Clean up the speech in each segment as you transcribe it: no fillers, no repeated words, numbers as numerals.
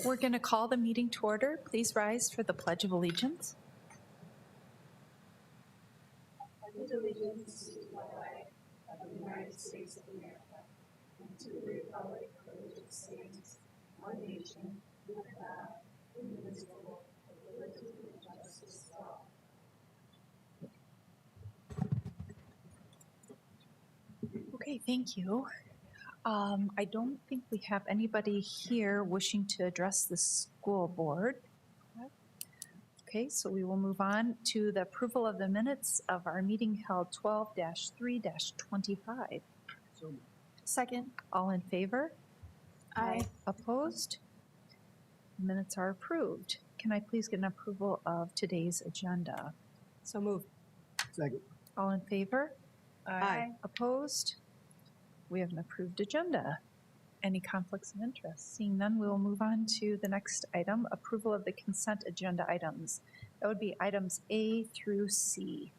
We're going to call the meeting to order. Please rise for the Pledge of Allegiance. I pledge allegiance to the flag of the United States of America and to the republic for which it stands, one nation, under God, indivisible, with liberty and justice for all. Okay, thank you. I don't think we have anybody here wishing to address the school board. Okay, so we will move on to the approval of the minutes of our meeting held 12-3-25. Second. All in favor? Aye. Opposed? Minutes are approved. Can I please get an approval of today's agenda? So moved. Second. All in favor? Aye. Opposed? We have an approved agenda. Any conflicts of interest? Seeing none, we will move on to the next item, approval of the consent agenda items. That would be items A through C.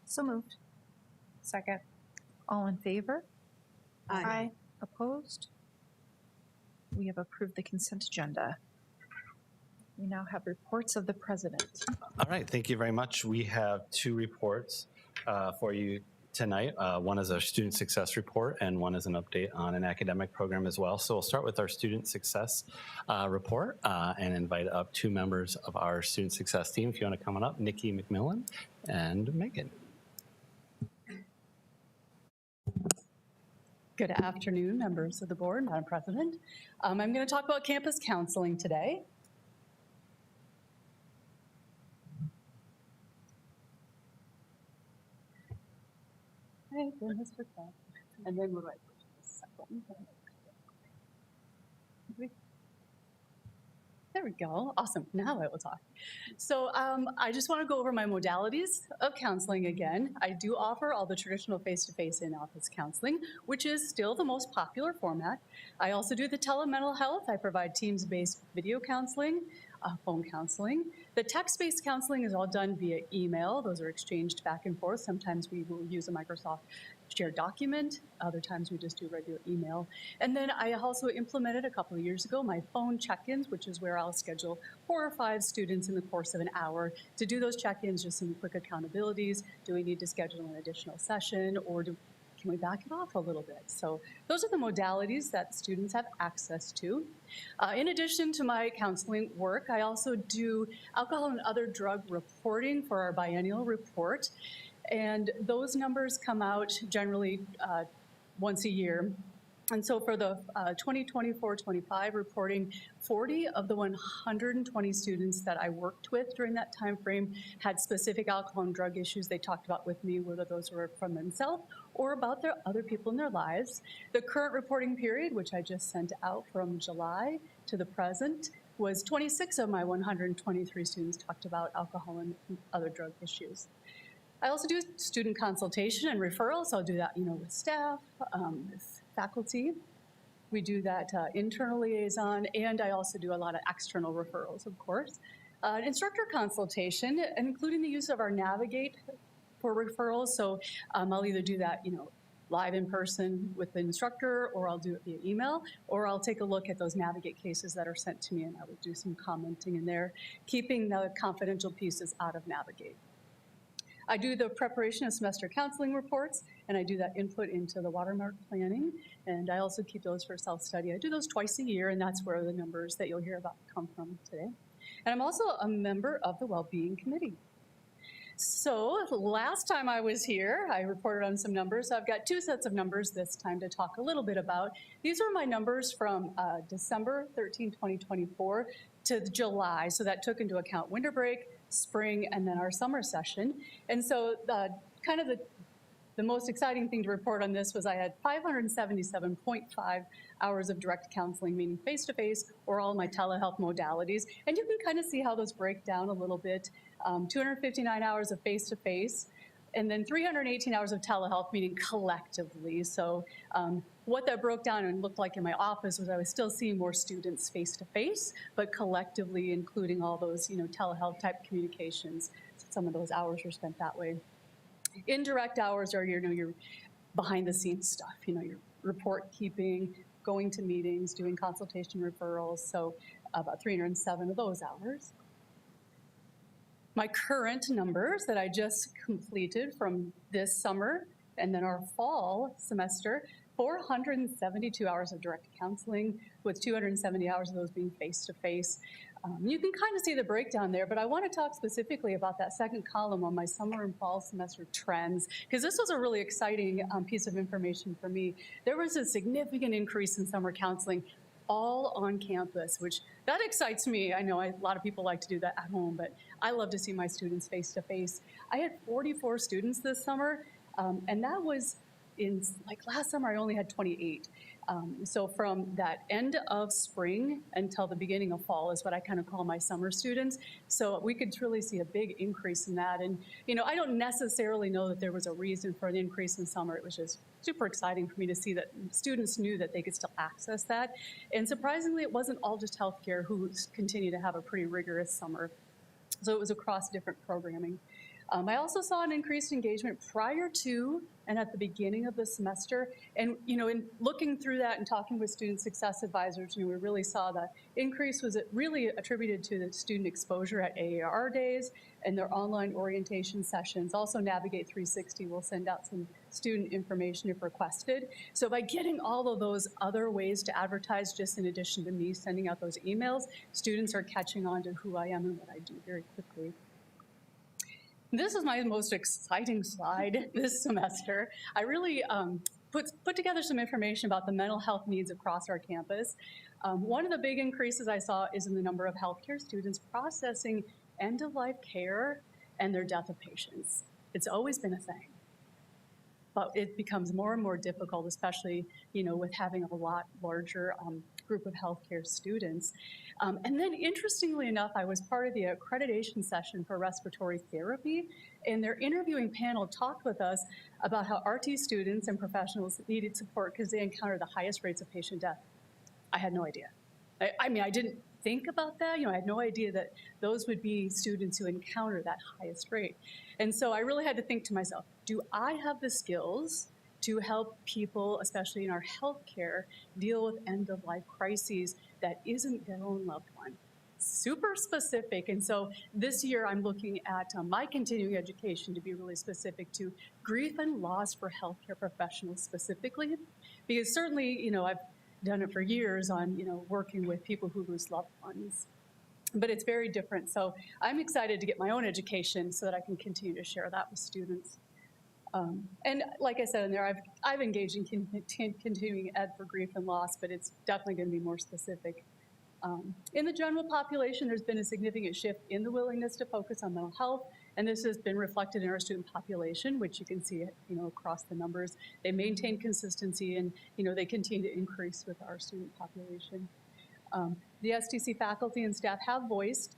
So moved. Second. All in favor? Aye. Opposed? We have approved the consent agenda. We now have reports of the president. All right, thank you very much. We have two reports for you tonight. One is our student success report and one is an update on an academic program as well. So we'll start with our student success report and invite up two members of our student success team. If you want to come on up, Nikki McMillan and Megan. Good afternoon, members of the board, Madam President. I'm going to talk about campus counseling today. Okay, doing this for that. And then what do I push this second? There we go. Awesome. Now I will talk. So I just want to go over my modalities of counseling again. I do offer all the traditional face-to-face in-office counseling, which is still the most popular format. I also do the telemental health. I provide Teams-based video counseling, phone counseling. The text-based counseling is all done via email. Those are exchanged back and forth. Sometimes we will use a Microsoft shared document. Other times we just do regular email. And then I also implemented a couple of years ago my phone check-ins, which is where I'll schedule 4 or 5 students in the course of an hour to do those check-ins, just some quick accountabilities. Do we need to schedule an additional session, or can we back it off a little bit? So those are the modalities that students have access to. In addition to my counseling work, I also do alcohol and other drug reporting for our biennial report. And those numbers come out generally once a year. And so for the 2024-25 reporting, 40 of the 120 students that I worked with during that time frame had specific alcohol and drug issues they talked about with me, whether those were from themselves or about their other people in their lives. The current reporting period, which I just sent out from July to the present, was 26 of my 123 students talked about alcohol and other drug issues. I also do student consultation and referrals. I'll do that, with staff, with faculty. We do that internal liaison, and I also do a lot of external referrals, of course. Instructor consultation, including the use of our Navigate for referrals. So I'll either do that, live in person with the instructor, or I'll do it via email, or I'll take a look at those Navigate cases that are sent to me, and I will do some commenting in there, keeping the confidential pieces out of Navigate. I do the preparation of semester counseling reports, and I do that input into the watermark planning, and I also keep those for self-study. I do those twice a year, and that's where the numbers that you'll hear about come from today. And I'm also a member of the Wellbeing Committee. So last time I was here, I reported on some numbers. So I've got 2 sets of numbers this time to talk a little bit about. These are my numbers from December 13, 2024 to July. So that took into account winter break, spring, and then our summer session. And so kind of the most exciting thing to report on this was I had 577.5 hours of direct counseling, meaning face-to-face or all my telehealth modalities. And you can kind of see how those break down a little bit. 259 hours of face-to-face, and then 318 hours of telehealth, meaning collectively. So what that broke down and looked like in my office was I was still seeing more students face-to-face, but collectively including all those, telehealth type communications. So some of those hours were spent that way. Indirect hours are your behind the scenes stuff, your report keeping, going to meetings, doing consultation referrals, so about 307 of those hours. My current numbers that I just completed from this summer and then our fall semester, 472 hours of direct counseling, with 270 hours of those being face-to-face. You can kind of see the breakdown there, but I want to talk specifically about that second column on my summer and fall semester trends, because this was a really exciting piece of information for me. There was a significant increase in summer counseling, all on campus, which that excites me. I know a lot of people like to do that at home, but I love to see my students face-to-face. I had 44 students this summer, and that was like last summer I only had 28. So from that end of spring until the beginning of fall is what I kind of call my summer students. So we could really see a big increase in that. And, I don't necessarily know that there was a reason for an increase in summer. It was just super exciting for me to see that students knew that they could still access that. And surprisingly, it wasn't all just healthcare who continue to have a pretty rigorous summer. So it was across different programming. I also saw an increased engagement prior to and at the beginning of the semester. And, in looking through that and talking with student success advisors, we really saw the increase was really attributed to the student exposure at AAR days and their online orientation sessions. Also, Navigate 360 will send out some student information if requested. So by getting all of those other ways to advertise, just in addition to me sending out those emails, students are catching on to who I am and what I do very quickly. This is my most exciting slide this semester. I really put together some information about the mental health needs across our campus. One of the big increases I saw is in the number of healthcare students processing end-of-life care and their death of patients. It's always been a thing, but it becomes more and more difficult, especially with having a lot larger group of healthcare students. And then interestingly enough, I was part of the accreditation session for respiratory therapy, and their interviewing panel talked with us about how RT students and professionals needed support because they encounter the highest rates of patient death. I had no idea. I mean, I didn't think about that. I had no idea that those would be students who encounter that highest rate. And so I really had to think to myself, do I have the skills to help people, especially in our healthcare, deal with end-of-life crises that isn't their own loved one? Super specific. And so this year I'm looking at my continuing education to be really specific to grief and loss for healthcare professionals specifically, because certainly, I've done it for years on, working with people who lose loved ones, but it's very different. So I'm excited to get my own education so that I can continue to share that with students. And like I said in there, I've engaged in continuing ed for grief and loss, but it's definitely going to be more specific. In the general population, there's been a significant shift in the willingness to focus on mental health, and this has been reflected in our student population, which you can see, across the numbers. They maintain consistency, and they continue to increase with our student population. The STC faculty and staff have voiced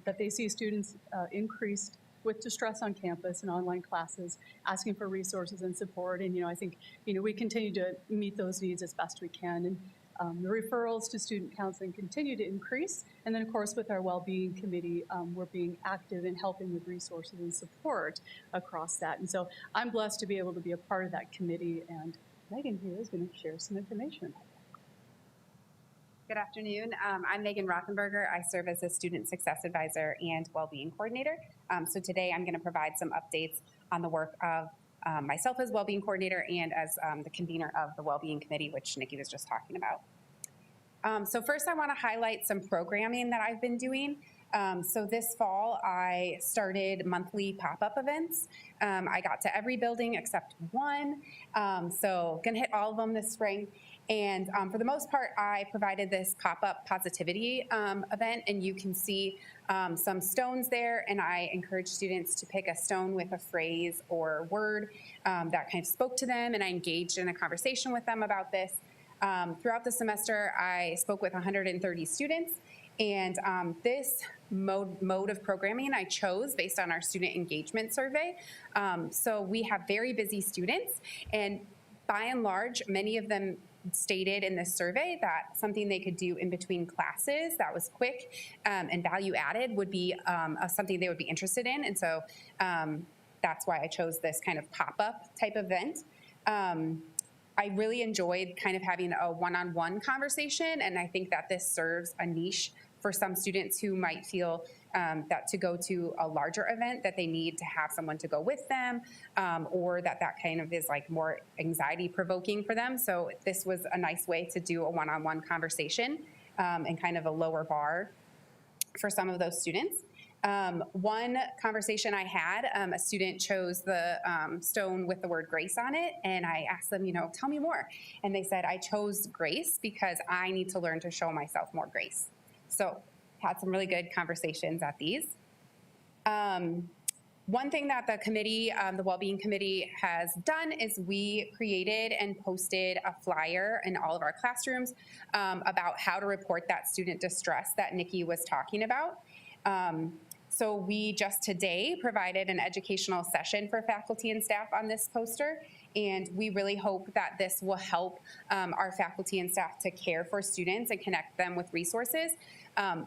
that they see students increased with distress on campus and online classes, asking for resources and support. And I think we continue to meet those needs as best we can. And the referrals to student counseling continue to increase. And then, of course, with our well-being committee, we're being active in helping with resources and support across that. And so I'm blessed to be able to be a part of that committee. And Megan here is going to share some information about that. Good afternoon. I'm Megan Rothenberger. I serve as a student success advisor and well-being coordinator. So today I'm going to provide some updates on the work of myself as well-being coordinator and as the convener of the well-being committee, which Nikki was just talking about. So first I want to highlight some programming that I've been doing. So this fall I started monthly pop-up events. I got to every building except one. So going to hit all of them this spring. And for the most part, I provided this pop-up positivity event, and you can see some stones there, and I encourage students to pick a stone with a phrase or word that kind of spoke to them, and I engaged in a conversation with them about this. Throughout the semester, I spoke with 130 students, and this mode of programming I chose based on our student engagement survey. So we have very busy students, and by and large, many of them stated in this survey that something they could do in between classes that was quick and value added would be something they would be interested in. And so that's why I chose this kind of pop-up type event. I really enjoyed kind of having a one-on-one conversation, and I think that this serves a niche for some students who might feel that to go to a larger event that they need to have someone to go with them, or that kind of is like more anxiety provoking for them. So this was a nice way to do a one-on-one conversation and kind of a lower bar for some of those students. One conversation I had, a student chose the stone with the word grace on it, and I asked them, tell me more. And they said, I chose grace because I need to learn to show myself more grace. So had some really good conversations at these. One thing that the committee, the Wellbeing Committee has done is we created and posted a flyer in all of our classrooms about how to report that student distress that Nikki was talking about. So we just today provided an educational session for faculty and staff on this poster, and we really hope that this will help our faculty and staff to care for students and connect them with resources.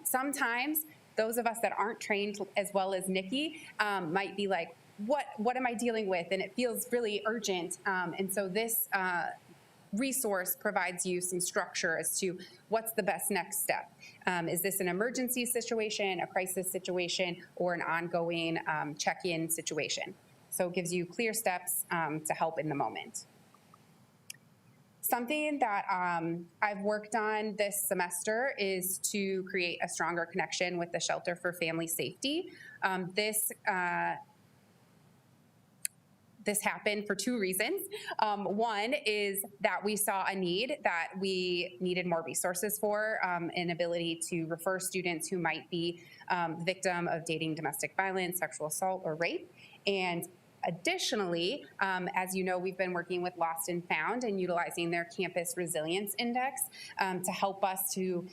Sometimes those of us that aren't trained as well as Nikki might be like, what am I dealing with? And it feels really urgent. And so this resource provides you some structure as to what's the best next step. Is this an emergency situation, a crisis situation, or an ongoing check-in situation? So it gives you clear steps to help in the moment. Something that I've worked on this semester is to create a stronger connection with the Shelter for Family Safety. This happened for two reasons. One is that we saw a need that we needed more resources for, an ability to refer students who might be victim of dating, domestic violence, sexual assault, or rape. And additionally, as you know, we've been working with Lost and Found and utilizing their Campus Resilience Index to help us to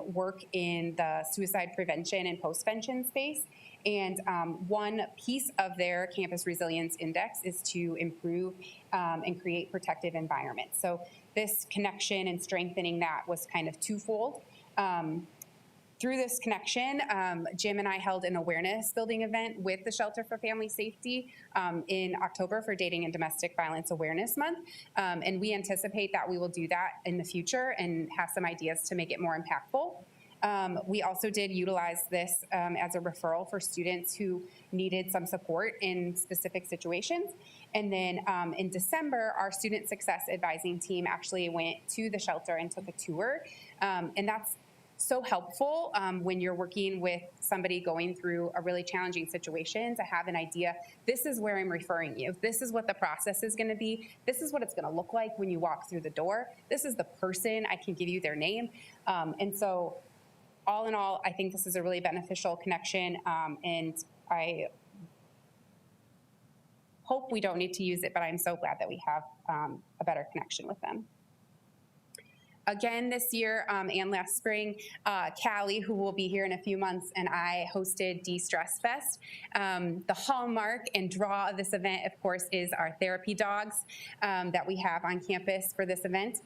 work in the suicide prevention and postvention space. And one piece of their Campus Resilience Index is to improve and create protective environments. So this connection and strengthening that was kind of twofold. Through this connection, Jim and I held an awareness building event with the Shelter for Family Safety in October for Dating and Domestic Violence Awareness Month. And we anticipate that we will do that in the future and have some ideas to make it more impactful. We also did utilize this as a referral for students who needed some support in specific situations. And then in December, our student success advising team actually went to the shelter and took a tour. And that's so helpful when you're working with somebody going through a really challenging situation to have an idea, this is where I'm referring you. This is what the process is going to be. This is what it's going to look like when you walk through the door. This is the person. I can give you their name. And so all in all, I think this is a really beneficial connection, and I hope we don't need to use it, but I'm so glad that we have a better connection with them. Again this year and last spring, Callie, who will be here in a few months, and I hosted De-Stress Fest. The hallmark and draw of this event, of course, is our therapy dogs that we have on campus for this event.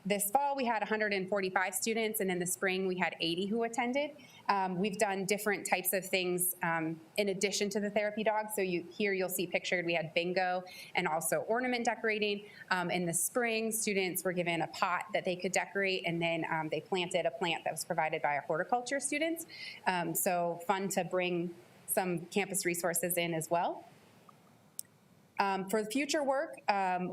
This fall, we had 145 students, and in the spring, we had 80 who attended. We've done different types of things in addition to the therapy dog. So here you'll see pictured, we had bingo and also ornament decorating. In the spring, students were given a pot that they could decorate, and then they planted a plant that was provided by our horticulture students. So fun to bring some campus resources in as well. For the future work,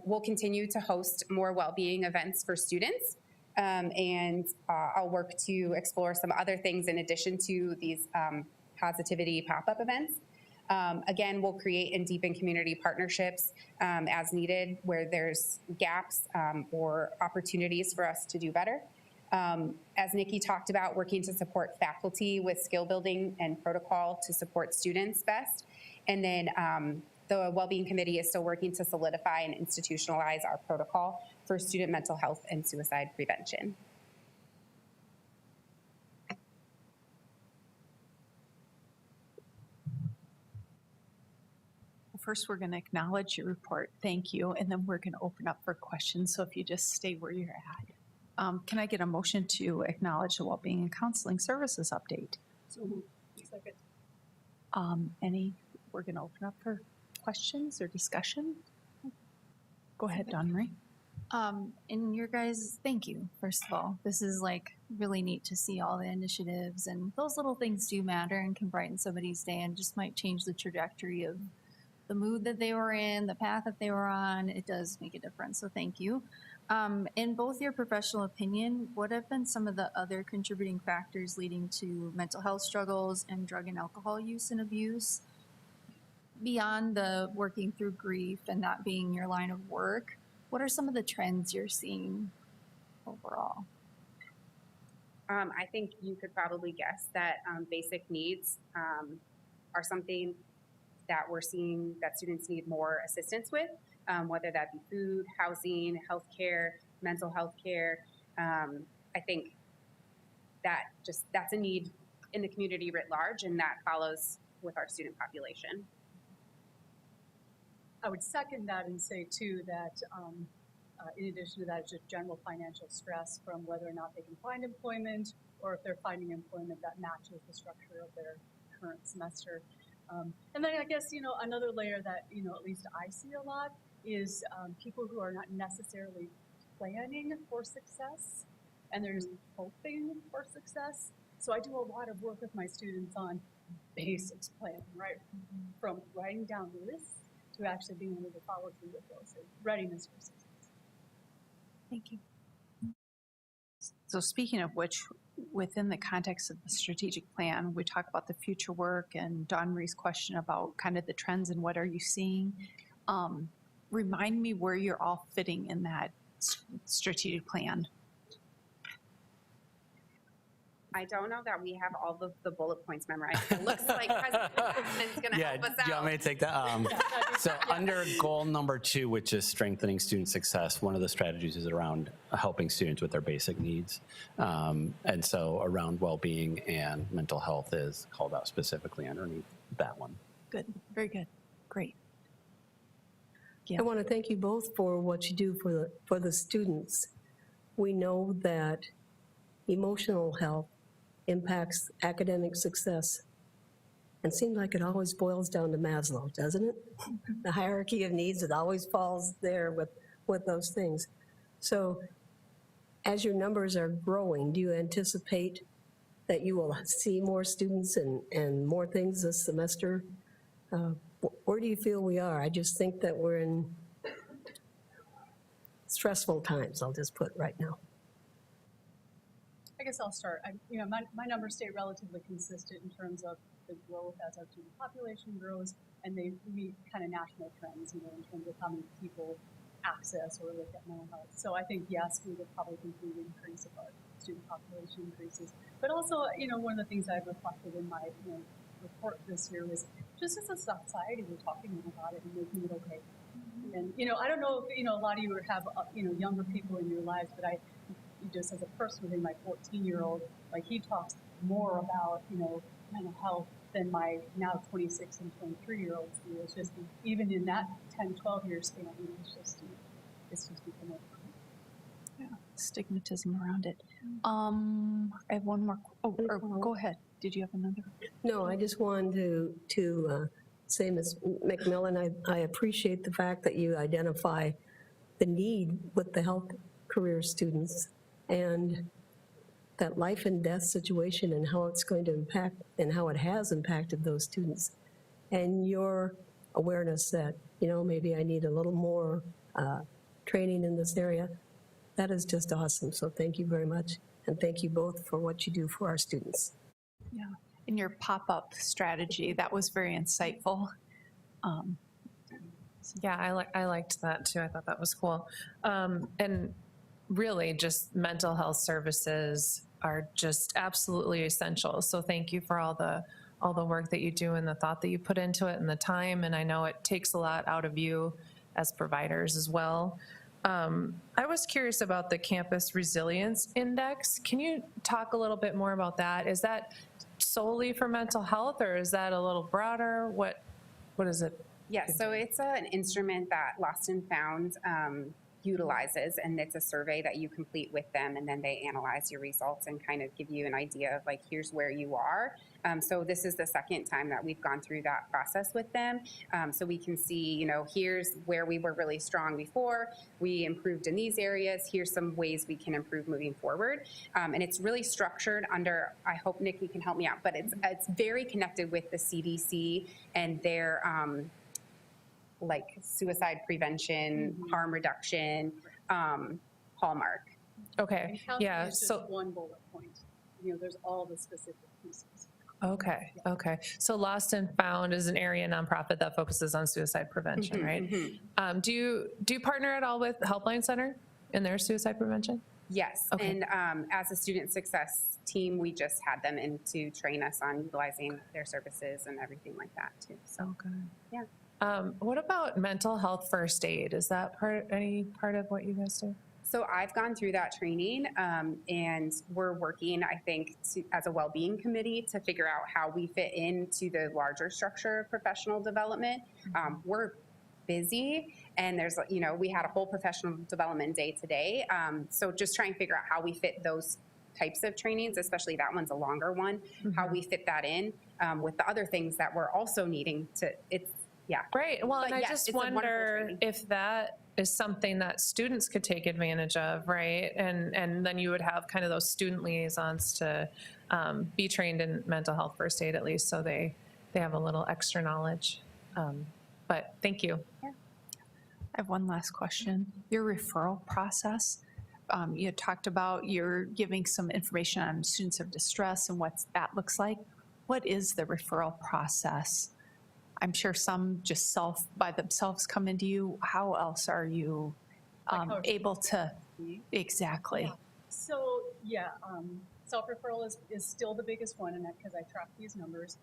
we'll continue to host more well-being events for students, and I'll work to explore some other things in addition to these positivity pop-up events. Again, we'll create and deepen community partnerships as needed where there's gaps or opportunities for us to do better. As Nikki talked about, working to support faculty with skill building and protocol to support students best. And then the Wellbeing Committee is still working to solidify and institutionalize our protocol for student mental health and suicide prevention. First, we're going to acknowledge your report. Thank you. And then we're going to open up for questions. So if you just stay where you're at. Can I get a motion to acknowledge the Wellbeing and Counseling Services update? So, second. We're going to open up for questions or discussion. Go ahead, Dawn Marie. And your guys, thank you, first of all. This is like really neat to see all the initiatives, and those little things do matter and can brighten somebody's day and just might change the trajectory of the mood that they were in, the path that they were on. It does make a difference, so thank you. In both your professional opinion, what have been some of the other contributing factors leading to mental health struggles and drug and alcohol use and abuse? Beyond the working through grief and that being your line of work, what are some of the trends you're seeing overall? I think you could probably guess that basic needs are something that we're seeing that students need more assistance with, whether that be food, housing, healthcare, mental health care. I think that's a need in the community writ large, and that follows with our student population. I would second that and say too that in addition to that, just general financial stress from whether or not they can find employment, or if they're finding employment that matches the structure of their current semester. And then I guess, another layer that, at least I see a lot is people who are not necessarily planning for success, and they're just hoping for success. So I do a lot of work with my students on basics planning, right? From writing down lists to actually being able to follow through with those, so readiness for success. Thank you. So speaking of which, within the context of the strategic plan, we talk about the future work and Dawn Marie's question about kind of the trends and what are you seeing. Remind me where you're all fitting in that strategic plan. I don't know that we have all the bullet points memorized. It looks like President Wilson's going to help us out. Do you want me to take that? So under goal number 2, which is strengthening student success, one of the strategies is around helping students with their basic needs. And so around well-being and mental health is called out specifically underneath that one. Good, very good, great. I want to thank you both for what you do for the students. We know that emotional health impacts academic success. And seems like it always boils down to Maslow, doesn't it? The hierarchy of needs, it always falls there with those things. So as your numbers are growing, do you anticipate that you will see more students and more things this semester? Where do you feel we are? I just think that we're in stressful times, I'll just put right now. I guess I'll start. My numbers stay relatively consistent in terms of the growth as our student population grows, and they meet kind of national trends, in terms of how many people access or look at mental health. So I think, yes, we would probably continue to increase if our student population increases. But also, one of the things I've reflected in my report this year was just as a society, we're talking about it and making it okay. And, I don't know if, a lot of you have, younger people in your lives, but just as a person within my 14-year-old, like he talks more about, mental health than my now 26 and 23-year-olds do. It's just, even in that 10, 12-year span, it's just become a Stigmatism around it. I have one more. Go ahead. Did you have another? No, I just wanted to say, Ms. McMillan, I appreciate the fact that you identify the need with the health career students and that life and death situation and how it's going to impact and how it has impacted those students. And your awareness that, maybe I need a little more training in this area. That is just awesome. So thank you very much. And thank you both for what you do for our students. Yeah. In your pop-up strategy, that was very insightful. Yeah, I liked that too. I thought that was cool. And really just mental health services are just absolutely essential. So thank you for all the work that you do and the thought that you put into it and the time. And I know it takes a lot out of you as providers as well. I was curious about the Campus Resilience Index. Can you talk a little bit more about that? Is that solely for mental health, or is that a little broader? What is it? Yeah, so it's an instrument that Lost and Found utilizes, and it's a survey that you complete with them, and then they analyze your results and kind of give you an idea of like, here's where you are. So this is the second time that we've gone through that process with them. So we can see, you know, here's where we were really strong before, we improved in these areas, here's some ways we can improve moving forward. And it's really structured under, I hope Nikki can help me out, but it's very connected with the CDC and their like suicide prevention, harm reduction, hallmark. And Okay, counseling yeah, is just so, one bullet point. You know, there's all the specific pieces. okay. So Lost and Found is an area nonprofit that focuses on suicide prevention, right? Do you partner at all with Helpline Center in their suicide prevention? Yes, Okay. and as a student success team, we just had them in to train us on utilizing their services and everything like that too. So, Okay. yeah. What about mental health first aid? Is that any part of what you guys do? So I've gone through that training, and we're working, I think, as a well-being committee to figure out how we fit into the larger structure of professional development. We're busy, and there's, you know, we had a whole professional development day today. So just trying to figure out how we fit those types of trainings, especially that one's a longer one, how we fit that in with the other things that we're also needing to, yeah. Right. Well, But and yes, I just it's a wonderful wonder training. if that is something that students could take advantage of, right? And then you would have kind of those student liaisons to be trained in mental health first aid, at least, so they have a little extra knowledge. But thank you. I have one last question. Your referral process, you had talked about you're giving some information on students of distress and what that looks like. What is the referral process? I'm sure some just by themselves come into you. How else are you able to? Exactly. So, self-referral is still the biggest one, and that because I track these numbers.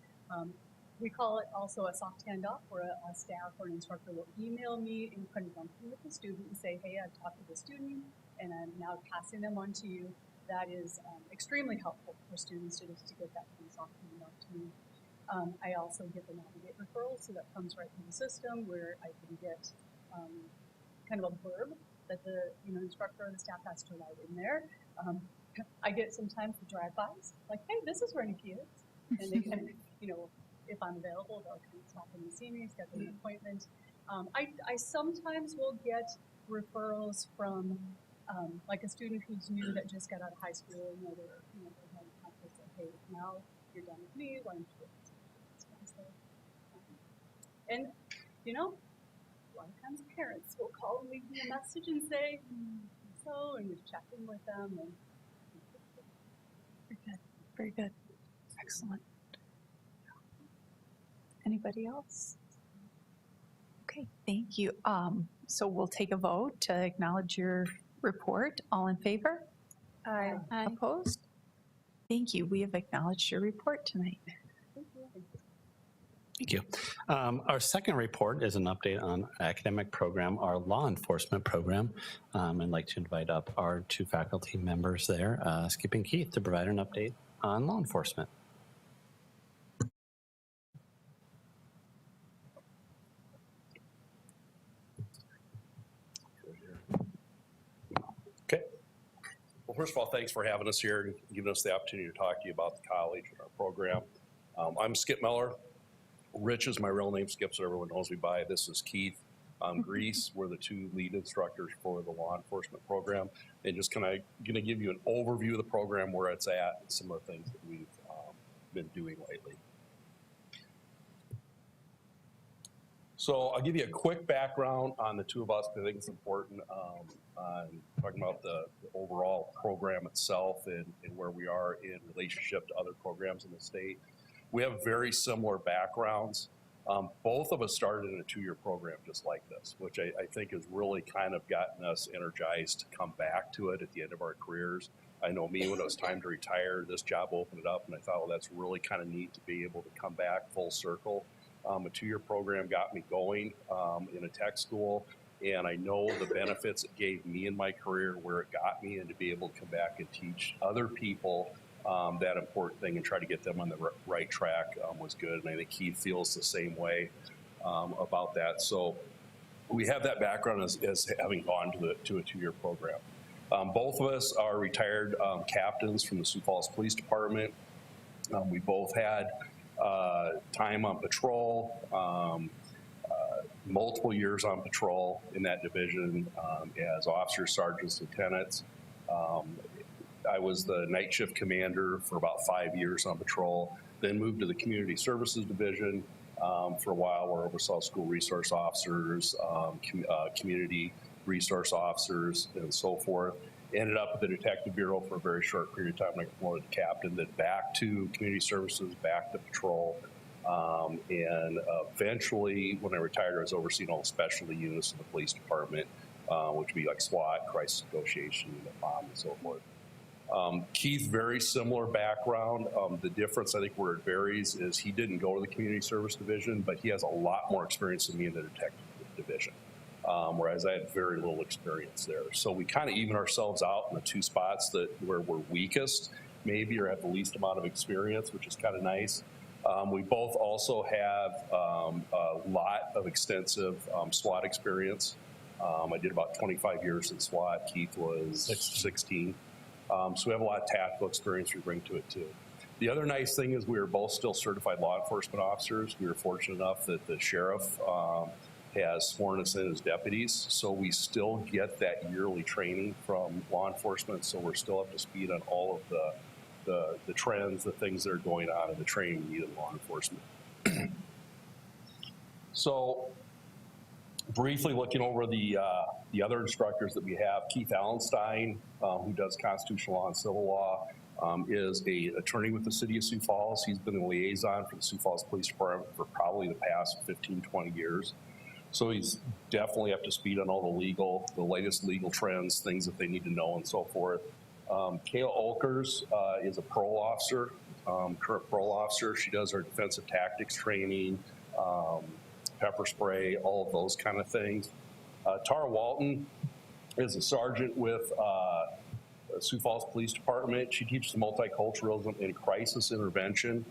We call it also a soft handoff, where a staff or an instructor will email me in conjunction with the student and say, hey, I've talked to the student, and I'm now passing them on to you. That is extremely helpful for students to get that kind of soft handoff to me. I also get the Navigate referrals, so that comes right through the system where I can get kind of a blurb that the instructor or the staff has to write in there. I get sometimes the drive-bys, like, hey, this is where Nikki is. And they kind of, if I'm available, they'll kind of stop in and see me, schedule an appointment. I sometimes will get referrals from like a student who's new that just got out of high school, and they're having conflicts, like, hey, now you're done with me, why don't you go? And, a lot of times parents will call and leave me a message and say, so, and just check in with them. And Very good. Very good. Excellent. Anybody else? Okay, thank you. So we'll take a vote to acknowledge your report. All in favor? Aye. Opposed? Thank you. We have acknowledged your report tonight. Thank you. Our second report is an update on academic program, our law enforcement program. I'd like to invite up our two faculty members there, Skip and Keith, to provide an update on law enforcement. Okay. Well, first of all, thanks for having us here and giving us the opportunity to talk to you about the college and our program. I'm Skip Miller. Rich is my real name, Skip, so everyone knows me by. This is Keith Grease. We're the two lead instructors for the law enforcement program. And just kind of going to give you an overview of the program, where it's at, and some of the things that we've been doing lately. So I'll give you a quick background on the two of us, because I think it's important on talking about the overall program itself and where we are in relationship to other programs in the state. We have very similar backgrounds. Both of us started in a two-year program just like this, which I think has really kind of gotten us energized to come back to it at the end of our careers. I know me, when it was time to retire, this job opened it up, and I thought, well, that's really kind of neat to be able to come back full circle. A two-year program got me going in a tech school, and I know the benefits it gave me in my career, where it got me, and to be able to come back and teach other people that important thing and try to get them on the right track was good. And I think Keith feels the same way about that. So we have that background as having gone to a 2-year program. Both of us are retired captains from the Sioux Falls Police Department. We both had time on patrol, multiple years on patrol in that division as officers, sergeants, lieutenants. I was the night shift commander for about 5 years on patrol, then moved to the community services division for a while, where I oversaw school resource officers, community resource officers, and so forth. Ended up at the Detective Bureau for a very short period of time. I got promoted to captain, then back to community services, back to patrol. And eventually, when I retired, I was overseeing all the specialty units of the police department, which would be like SWAT, crisis negotiation, bomb, and so forth. Keith, very similar background. The difference, I think, where it varies is he didn't go to the community service division, but he has a lot more experience than me in the detective division, whereas I had very little experience there. So we kind of even ourselves out in the 2 spots where we're weakest, maybe, or have the least amount of experience, which is kind of nice. We both also have a lot of extensive SWAT experience. I did about 25 years in SWAT. Keith was 16. So we have a lot of tactical experience we bring to it too. The other nice thing is we are both still certified law enforcement officers. We were fortunate enough that the sheriff has sworn us in as deputies, so we still get that yearly training from law enforcement, so we're still up to speed on all of the trends, the things that are going on, and the training we need in law enforcement. So briefly looking over the other instructors that we have, Keith Allenstein, who does constitutional law and civil law, is an attorney with the city of Sioux Falls. He's been a liaison for the Sioux Falls Police Department for probably the past 15, 20 years. So he's definitely up to speed on all the latest legal trends, things that they need to know, and so forth. Kayla Olkers is a parole officer, current parole officer. She does our defensive tactics training, pepper spray, all of those kind of things. Tara Walton is a sergeant with Sioux Falls Police Department. She teaches multiculturalism and crisis intervention,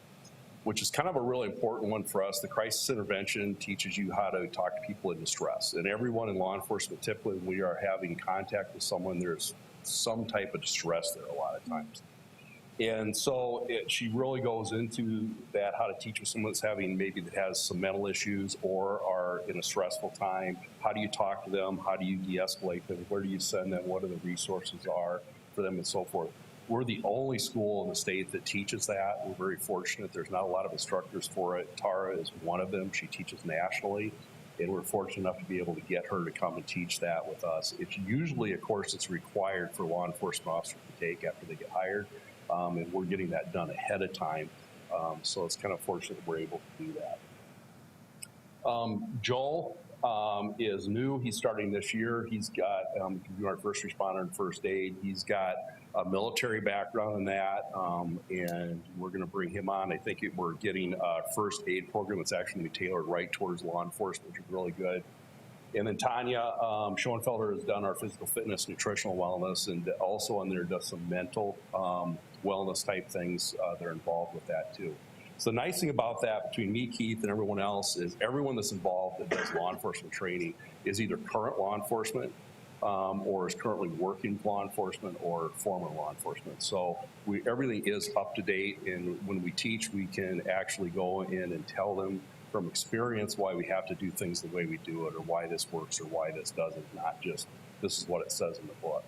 which is kind of a really important one for us. The crisis intervention teaches you how to talk to people in distress. And everyone in law enforcement, typically when we are having contact with someone, there's some type of distress there a lot of times. And so she really goes into that, how to teach with someone that's that has some mental issues or are in a stressful time. How do you talk to them? How do you de-escalate them? Where do you send them? What are the resources are for them, and so forth. We're the only school in the state that teaches that. We're very fortunate. There's not a lot of instructors for it. Tara is one of them. She teaches nationally, and we're fortunate enough to be able to get her to come and teach that with us. It's usually a course that's required for law enforcement officers to take after they get hired, and we're getting that done ahead of time. So it's kind of fortunate that we're able to do that. Joel is new. He's starting this year. He's got our first responder and first aid. He's got a military background in that, and we're going to bring him on. I think we're getting a first aid program that's actually tailored right towards law enforcement, which is really good. And then Tanya Schoenfelder has done our physical fitness, nutritional wellness, and also on there does some mental wellness type things that are involved with that too. So the nice thing about that between me, Keith, and everyone else is everyone that's involved that does law enforcement training is either current law enforcement or is currently working law enforcement or former law enforcement. So everything is up to date, and when we teach, we can actually go in and tell them from experience why we have to do things the way we do it, or why this works or why this doesn't, not just this is what it says in the book.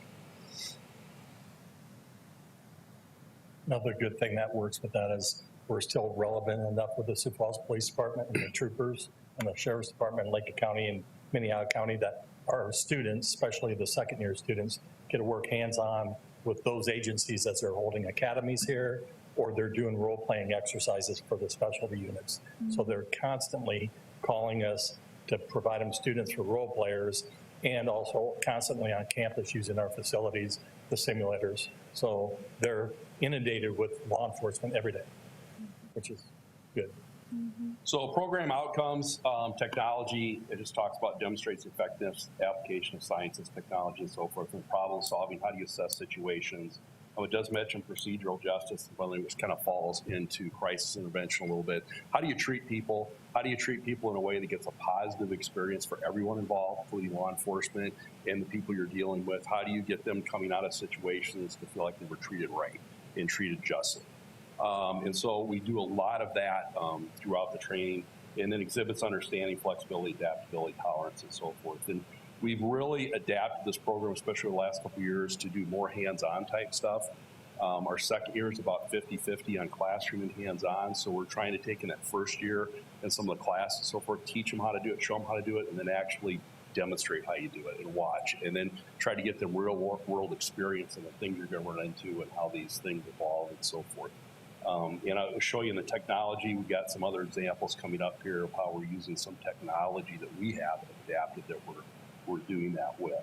Another good thing that works with that is we're still relevant enough with the Sioux Falls Police Department and the troopers and the Sheriff's Department in Lake County and Minnehaha County that our students, especially the second-year students, get to work hands-on with those agencies as they're holding academies here, or they're doing role-playing exercises for the specialty units. Mm-hmm. So they're constantly calling us to provide them students for role players, and also constantly on campus using our facilities, the simulators. So they're inundated with law enforcement every day, which is good. Mm-hmm. So program outcomes, technology, it just talks about demonstrates effectiveness, application of sciences, technology, and so forth, and problem solving. How do you assess situations? It does mention procedural justice, which kind of falls into crisis intervention a little bit. How do you treat people? How do you treat people in a way that gets a positive experience for everyone involved, including law enforcement and the people you're dealing with? How do you get them coming out of situations to feel like they were treated right and treated justly? And so we do a lot of that throughout the training, and then exhibits understanding, flexibility, adaptability, tolerance, and so forth. And we've really adapted this program, especially the last couple of years, to do more hands-on type stuff. Our second year is about 50-50 on classroom and hands-on, so we're trying to take in that first year and some of the classes and so forth, teach them how to do it, show them how to do it, and then actually demonstrate how you do it and watch, and then try to get them real world experience and the things you're going to run into and how these things evolve and so forth. And I'll show you in the technology. We've got some other examples coming up here of how we're using some technology that we have adapted that we're doing that with.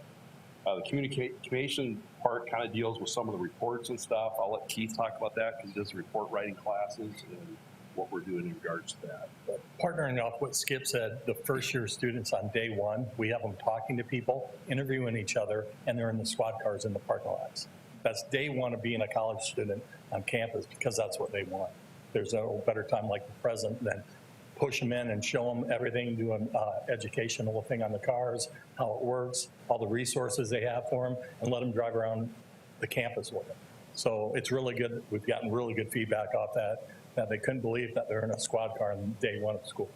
The communication part kind of deals with some of the reports and stuff. I'll let Keith talk about that because he does report writing classes and what we're doing in regards to that. Partnering off what Skip said, the first year students on day one, we have them talking to people, interviewing each other, and they're in the squad cars in the parking lots. That's day one of being a college student on campus because that's what they want. There's no better time like the present than push them in and show them everything, do an educational thing on the cars, how it works, all the resources they have for them, and let them drive around the campus with them. So it's really good. We've gotten really good feedback off that they couldn't believe that they're in a squad car on day one of school,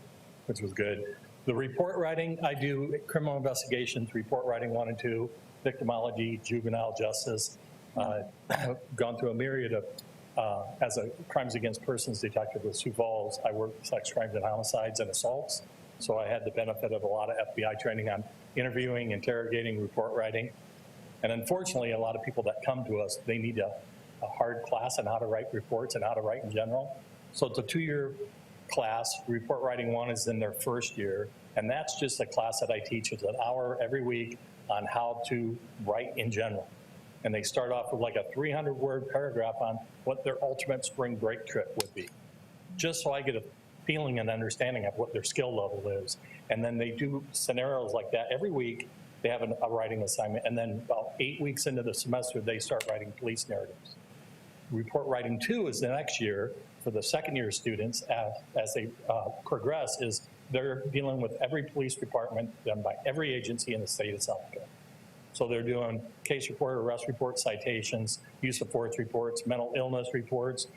which was good. The report writing, I do criminal investigations, report writing 1 and 2, victimology, juvenile justice. I've gone through a myriad of, as a crimes against persons detective with Sioux Falls, I worked sex crimes and homicides and assaults. So I had the benefit of a lot of FBI training on interviewing, interrogating, report writing. And unfortunately, a lot of people that come to us, they need a hard class on how to write reports and how to write in general. So it's a 2-year class. Report writing 1 is in their first year. And that's just a class that I teach. It's an hour every week on how to write in general. And they start off with like a 300-word paragraph on what their ultimate spring break trip would be, just so I get a feeling and understanding of what their skill level is. And then they do scenarios like that every week. They have a writing assignment, and then about 8 weeks into the semester, they start writing police narratives. Report writing 2 is the next year for the second-year students as they progress, is they're dealing with every police department done by every agency in the state of South Dakota. So they're doing case report, arrest report, citations, use of force reports, mental illness reports,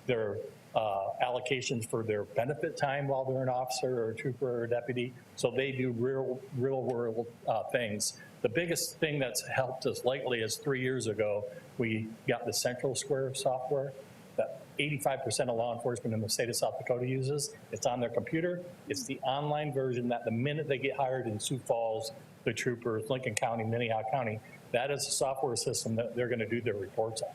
their allocations for their benefit time while they're an officer or a trooper or a deputy. So they do real world things. The biggest thing that's helped us lately is 3 years ago, we got the Central Square software that 85% of law enforcement in the state of South Dakota uses. It's on their computer. It's the online version that the minute they get hired in Sioux Falls, the troopers, Lincoln County, Minnehaha County, that is a software system that they're going to do their reports on.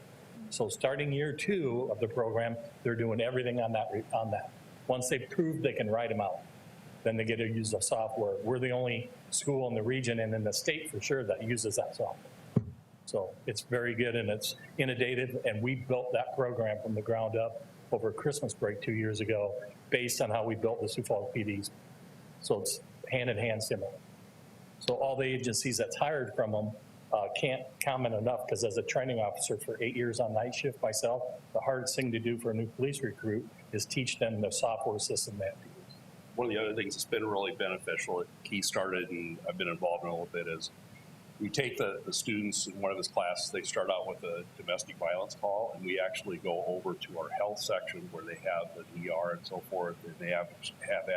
So starting year 2 of the program, they're doing everything on that. Once they've proved they can write them out, then they get to use the software. We're the only school in the region and in the state for sure that uses that software. So it's very good and it's innovative, and we built that program from the ground up over Christmas break 2 years ago based on how we built the Sioux Falls PDs. So it's hand-in-hand similar. So all the agencies that's hired from them can't comment enough, because as a training officer for 8 years on night shift myself, the hardest thing to do for a new police recruit is teach them the software system they have to use. One of the other things that's been really beneficial that Keith started and I've been involved in a little bit is we take the students in one of his classes, they start out with a domestic violence call, and we actually go over to our health section where they have the ER and so forth, and they have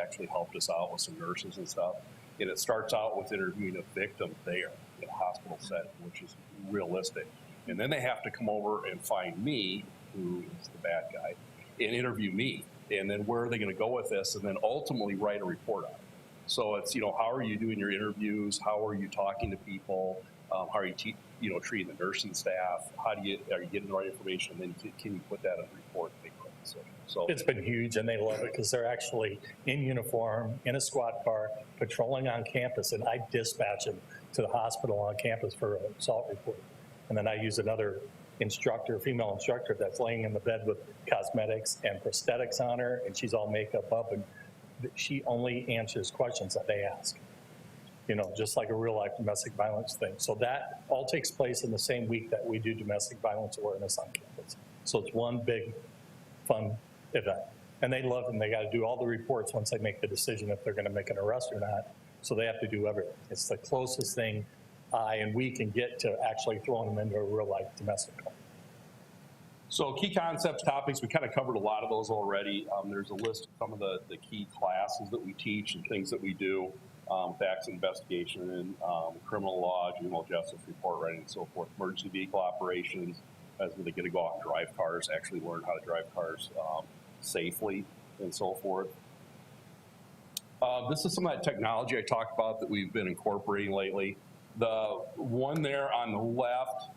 actually helped us out with some nurses and stuff. And it starts out with interviewing a victim there in a hospital setting, which is realistic. And then they have to come over and find me, who is the bad guy, and interview me. And then where are they going to go with this? And then ultimately write a report on it. So it's, how are you doing your interviews? How are you talking to people? How are you, treating the nursing staff? Are you getting the right information? And then can you put that in a report? So it's been huge, and they love it because they're actually in uniform, in a squad car, patrolling on campus, and I dispatch them to the hospital on campus for an assault report. And then I use another instructor, female instructor, that's laying in the bed with cosmetics and prosthetics on her, and she's all makeup up, and she only answers questions that they ask. you know, just like a real life domestic violence thing. So that all takes place in the same week that we do domestic violence awareness on campus. So it's one big fun event. And they love them. They got to do all the reports once they make the decision if they're going to make an arrest or not. So they have to do everything. It's the closest thing I and we can get to actually throwing them into a real life domestic call. So key concepts, topics, we kind of covered a lot of those already. There's a list of some of the key classes that we teach and things that we do, facts investigation and criminal law, juvenile justice report writing and so forth, emergency vehicle operations, as they get to go out and drive cars, actually learn how to drive cars safely and so forth. This is some of that technology I talked about that we've been incorporating lately. The one there on the left,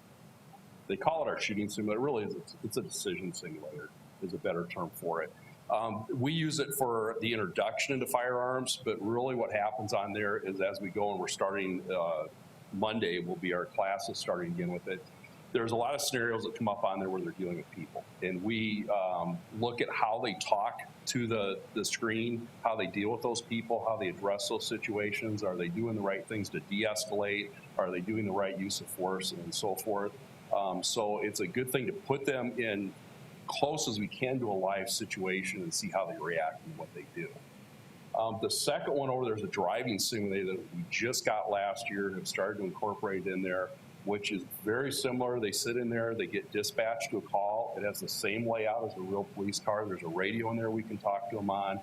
they call it our shooting simulator. Really, it's a decision simulator is a better term for it. We use it for the introduction into firearms, but really what happens on there is as we go and we're starting, Monday will be our classes starting again with it. There's a lot of scenarios that come up on there where they're dealing with people. And we look at how they talk to the screen, how they deal with those people, how they address those situations. Are they doing the right things to de-escalate? Are they doing the right use of force and so forth? So it's a good thing to put them in close as we can to a live situation and see how they react and what they do. The second one over there is a driving simulator that we just got last year and have started to incorporate in there, which is very similar. They sit in there, they get dispatched to a call. It has the same layout as a real police car. There's a radio in there we can talk to them on.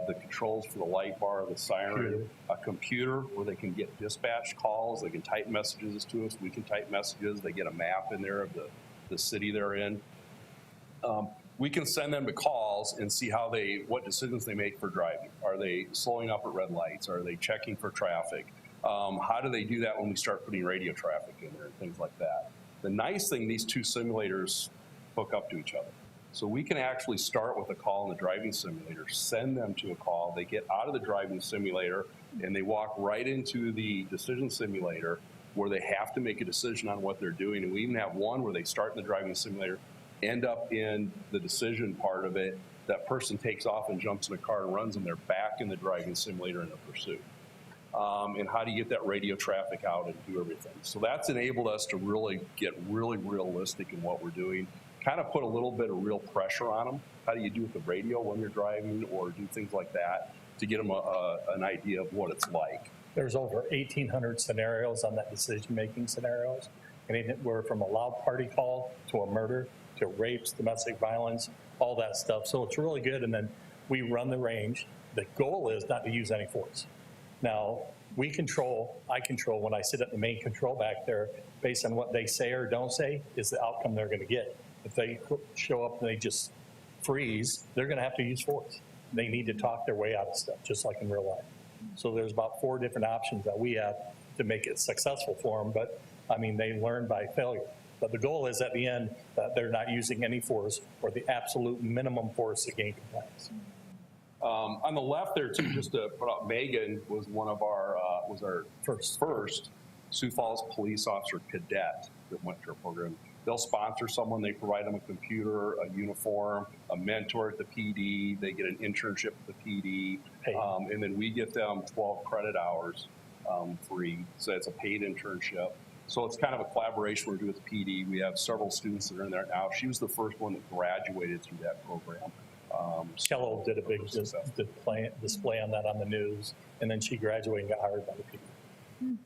The controls for the light bar, the siren, a computer where they can get dispatch calls. They can type messages to us. We can type messages. They get a map in there of the city they're in. We can send them to calls and see what decisions they make for driving. Are they slowing up at red lights? Are they checking for traffic? How do they do that when we start putting radio traffic in there and things like that? The nice thing, these two simulators hook up to each other. So we can actually start with a call in the driving simulator, send them to a call, they get out of the driving simulator, and they walk right into the decision simulator where they have to make a decision on what they're doing. And we even have one where they start in the driving simulator, end up in the decision part of it, that person takes off and jumps in a car and runs, and they're back in the driving simulator in a pursuit. And how do you get that radio traffic out and do everything? So that's enabled us to really get really realistic in what we're doing, kind of put a little bit of real pressure on them. How do you do with the radio when you're driving or do things like that to get them an idea of what it's like? There's over 1,800 scenarios on that decision-making scenarios. Anywhere from a loud party call to a murder to rapes, domestic violence, all that stuff. So it's really good. And then we run the range. The goal is not to use any force. Now, I control when I sit at the main control back there, based on what they say or don't say is the outcome they're going to get. If they show up and they just freeze, they're going to have to use force. They need to talk their way out of stuff, just like in real life. So there's about 4 different options that we have to make it successful for them. But I mean, they learn by failure. But the goal is at the end that they're not using any force or the absolute minimum force to gain compliance. On the left there too, just to put out, Megan was was our first Sioux Falls police officer cadet that went through our program. They'll sponsor someone, they provide them a computer, a uniform, a mentor at the PD, they get an internship at the PD, and then we get them 12 credit hours free, so it's a paid internship. So it's kind of a collaboration we're doing with the PD. We have several students that are in there now. She was the first one that graduated through that program. Kello did a big display on that on the news, and then she graduated and got hired by the PD.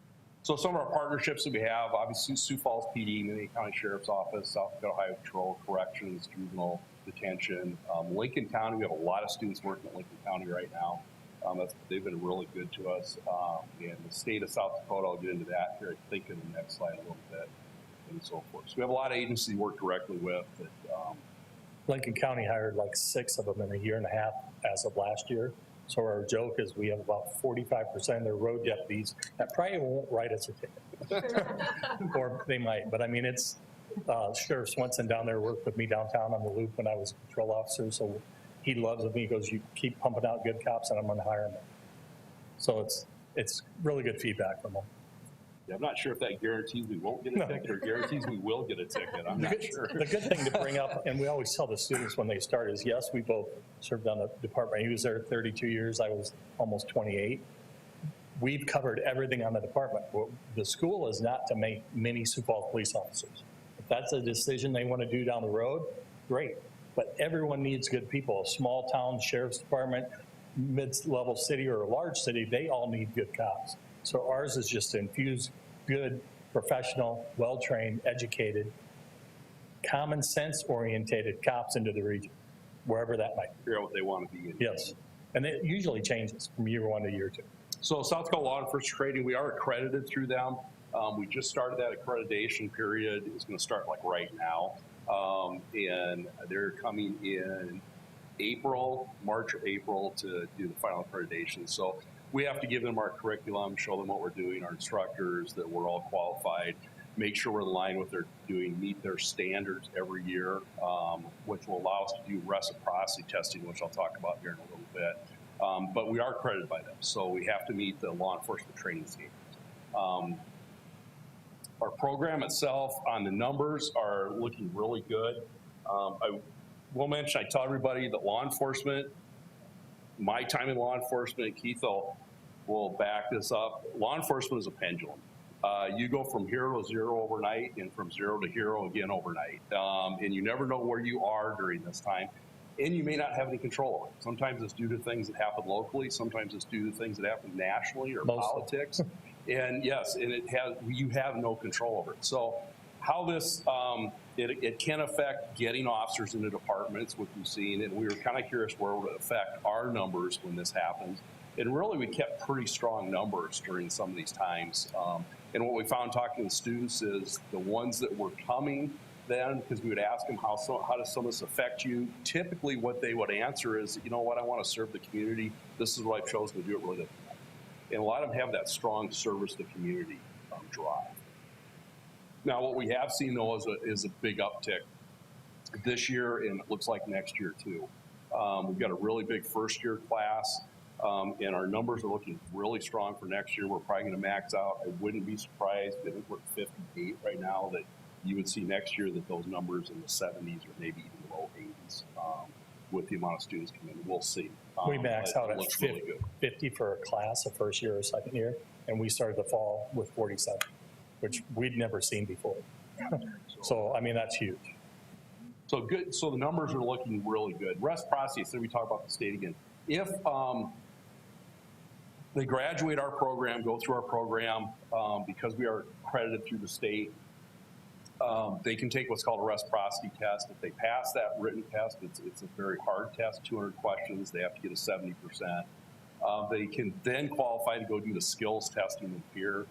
So some of our partnerships that we have, obviously Sioux Falls PD, Indiana County Sheriff's Office, South Dakota Highway Patrol, Corrections, Juvenile Detention. Lincoln County, we have a lot of students working at Lincoln County right now. They've been really good to us. And the state of South Dakota, I'll get into that here, I think, in the next slide a little bit, and so forth. So we have a lot of agencies we work directly with. Lincoln County hired like 6 of them in a year and a half as of last year. So our joke is we have about 45% of their road deputies that probably won't write us a ticket. Or they might, but I mean, it's Sheriff Swenson down there worked with me downtown on the loop when I was a patrol officer. So he loves me. He goes, you keep pumping out good cops and I'm going to hire them. So it's really good feedback from them. Yeah, I'm not sure if that guarantees we won't get a ticket or guarantees we will get a ticket. I'm not sure. The good thing to bring up, and we always tell the students when they start, is yes, we both served on the department. He was there 32 years. I was almost 28. we've covered everything on the department. Well, the school is not to make many Sioux Falls police officers. If that's a decision they want to do down the road, great. But everyone needs good people. A small town sheriff's department, mid-level city or a large city, they all need good cops. So ours is just to infuse good, professional, well-trained, educated, common sense orientated cops into the region, wherever that might be. Figure out what they want to be in. Yes. And it usually changes from year one to year two. So South Dakota Law Enforcement Training, we are accredited through them. We just started that accreditation period. It's going to start like right now. And they're coming in March or April to do the final accreditation. So we have to give them our curriculum, show them what we're doing, our instructors, that we're all qualified, make sure we're in line with their doing, meet their standards every year, which will allow us to do reciprocity testing, which I'll talk about here in a little bit. But we are accredited by them, so we have to meet the law enforcement training standards. Our program itself on the numbers are looking really good. I will mention, I tell everybody that law enforcement, my time in law enforcement, Keith will back this up. Law enforcement is a pendulum. You go from hero to zero overnight and from zero to hero again overnight. And you never know where you are during this time. And you may not have any control over it. Sometimes it's due to things that happen locally. Sometimes it's due to things that happen nationally or politics. And yes, and you have no control over it. So how this, it can affect getting officers into departments, which we've seen, and we were kind of curious where it would affect our numbers when this happens. And really, we kept pretty strong numbers during some of these times. And what we found talking to students is the ones that were coming then, because we would ask them, how does some of this affect you? Typically, what they would answer is, you know what, I want to serve the community. This is what I've chosen to do. It really doesn't matter. And a lot of them have that strong service to community drive. Now, what we have seen, though, is a big uptick this year, and it looks like next year, too. We've got a really big first-year class, and our numbers are looking really strong for next year. We're probably going to max out. I wouldn't be surprised if we're at 58 right now, that you would see next year that those numbers in the 70s or maybe even low 80s with the amount of students coming in. We'll see. We max out at 50 for a class, a first year or second year, and we started the fall with 47, which we'd never seen before. So, I mean, that's huge. So good. So the numbers are looking really good. Reciprocity, so we talk about the state again. If they graduate our program, go through our program, because we are accredited through the state, they can take what's called a reciprocity test. If they pass that written test, it's a very hard test, 200 questions. They have to get a 70%. They can then qualify to go do the skills testing in peer,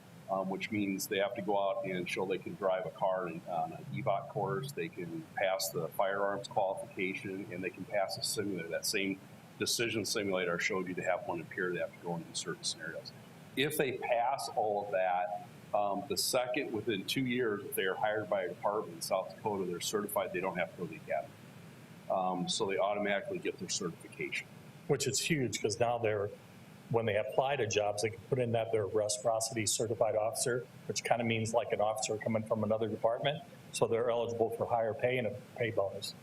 which means they have to go out and show they can drive a car on an EVOC course. They can pass the firearms qualification, and they can pass a simulator. That same decision simulator I showed you to have one in peer. They have to go into certain scenarios. If they pass all of that, the second, within 2 years, if they are hired by a department in South Dakota, they're certified, they don't have to go to the academy. So they automatically get their certification. Which is huge, because now when they apply to jobs, they can put in that they're a reciprocity certified officer, which kind of means like an officer coming from another department. So they're eligible for higher pay and a pay bonus.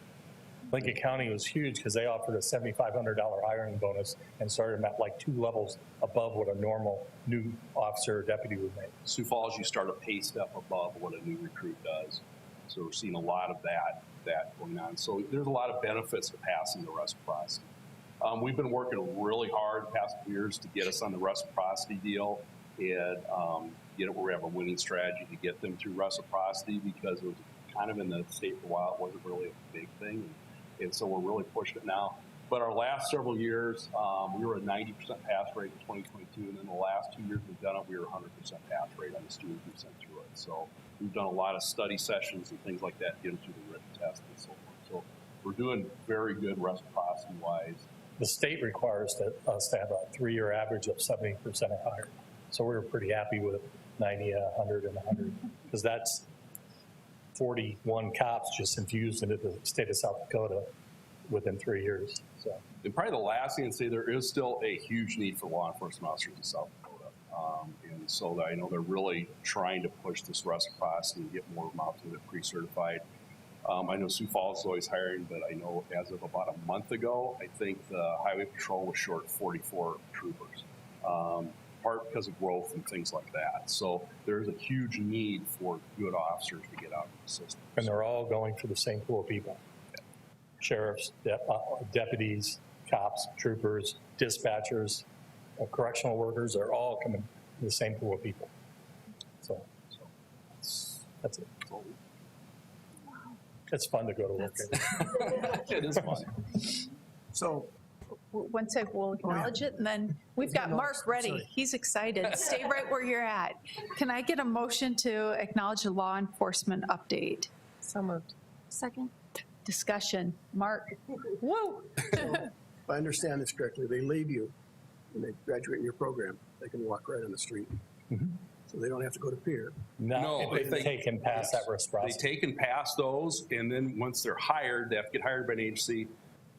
Lincoln County was huge because they offered a $7,500 hiring bonus and started them at like 2 levels above what a normal new officer or deputy would make. Sioux Falls, you start a pay step above what a new recruit does. So we're seeing a lot of that going on. So there's a lot of benefits to passing the reciprocity. We've been working really hard the past few years to get us on the reciprocity deal and get it where we have a winning strategy to get them through reciprocity, because it was kind of in the state for a while. It wasn't really a big thing. And so we're really pushing it now. But our last several years, we were a 90% pass rate in 2022. And then the last 2 years we've done it, we were 100% pass rate on the students we sent through it. So we've done a lot of study sessions and things like that, get them through the written test and so forth. So we're doing very good reciprocity-wise. The state requires us to have a 3-year average of 70% or higher. So we're pretty happy with 90, 100, and 100, because that's 41 cops just infused into the state of South Dakota within 3 years. So, and probably the last thing I'd say, there is still a huge need for law enforcement officers in South Dakota. And so I know they're really trying to push this reciprocity and get more of them out to the pre-certified. I know Sioux Falls is always hiring, but I know as of about a month ago, I think the Highway Patrol was short 44 troopers. part because of growth and things like that. So there's a huge need for good officers to get out of the system. And they're all going for the same pool of people. Sheriffs, deputies, cops, troopers, dispatchers, correctional workers are all coming from the same pool of people. So that's it. It's fun to go to work. It is fun. So, One sec, we'll acknowledge it, and then we've got Mark ready. He's excited. Stay right where you're at. Can I get a motion to acknowledge the law enforcement update? So moved. Second. Discussion. Mark? Whoa! if I understand this correctly, they leave you when they graduate in your program. They can walk right on the street. So they don't have to go to peer. No, if they take and pass that They reciprocity. take and pass those, and then once they're hired, they have to get hired by an agency.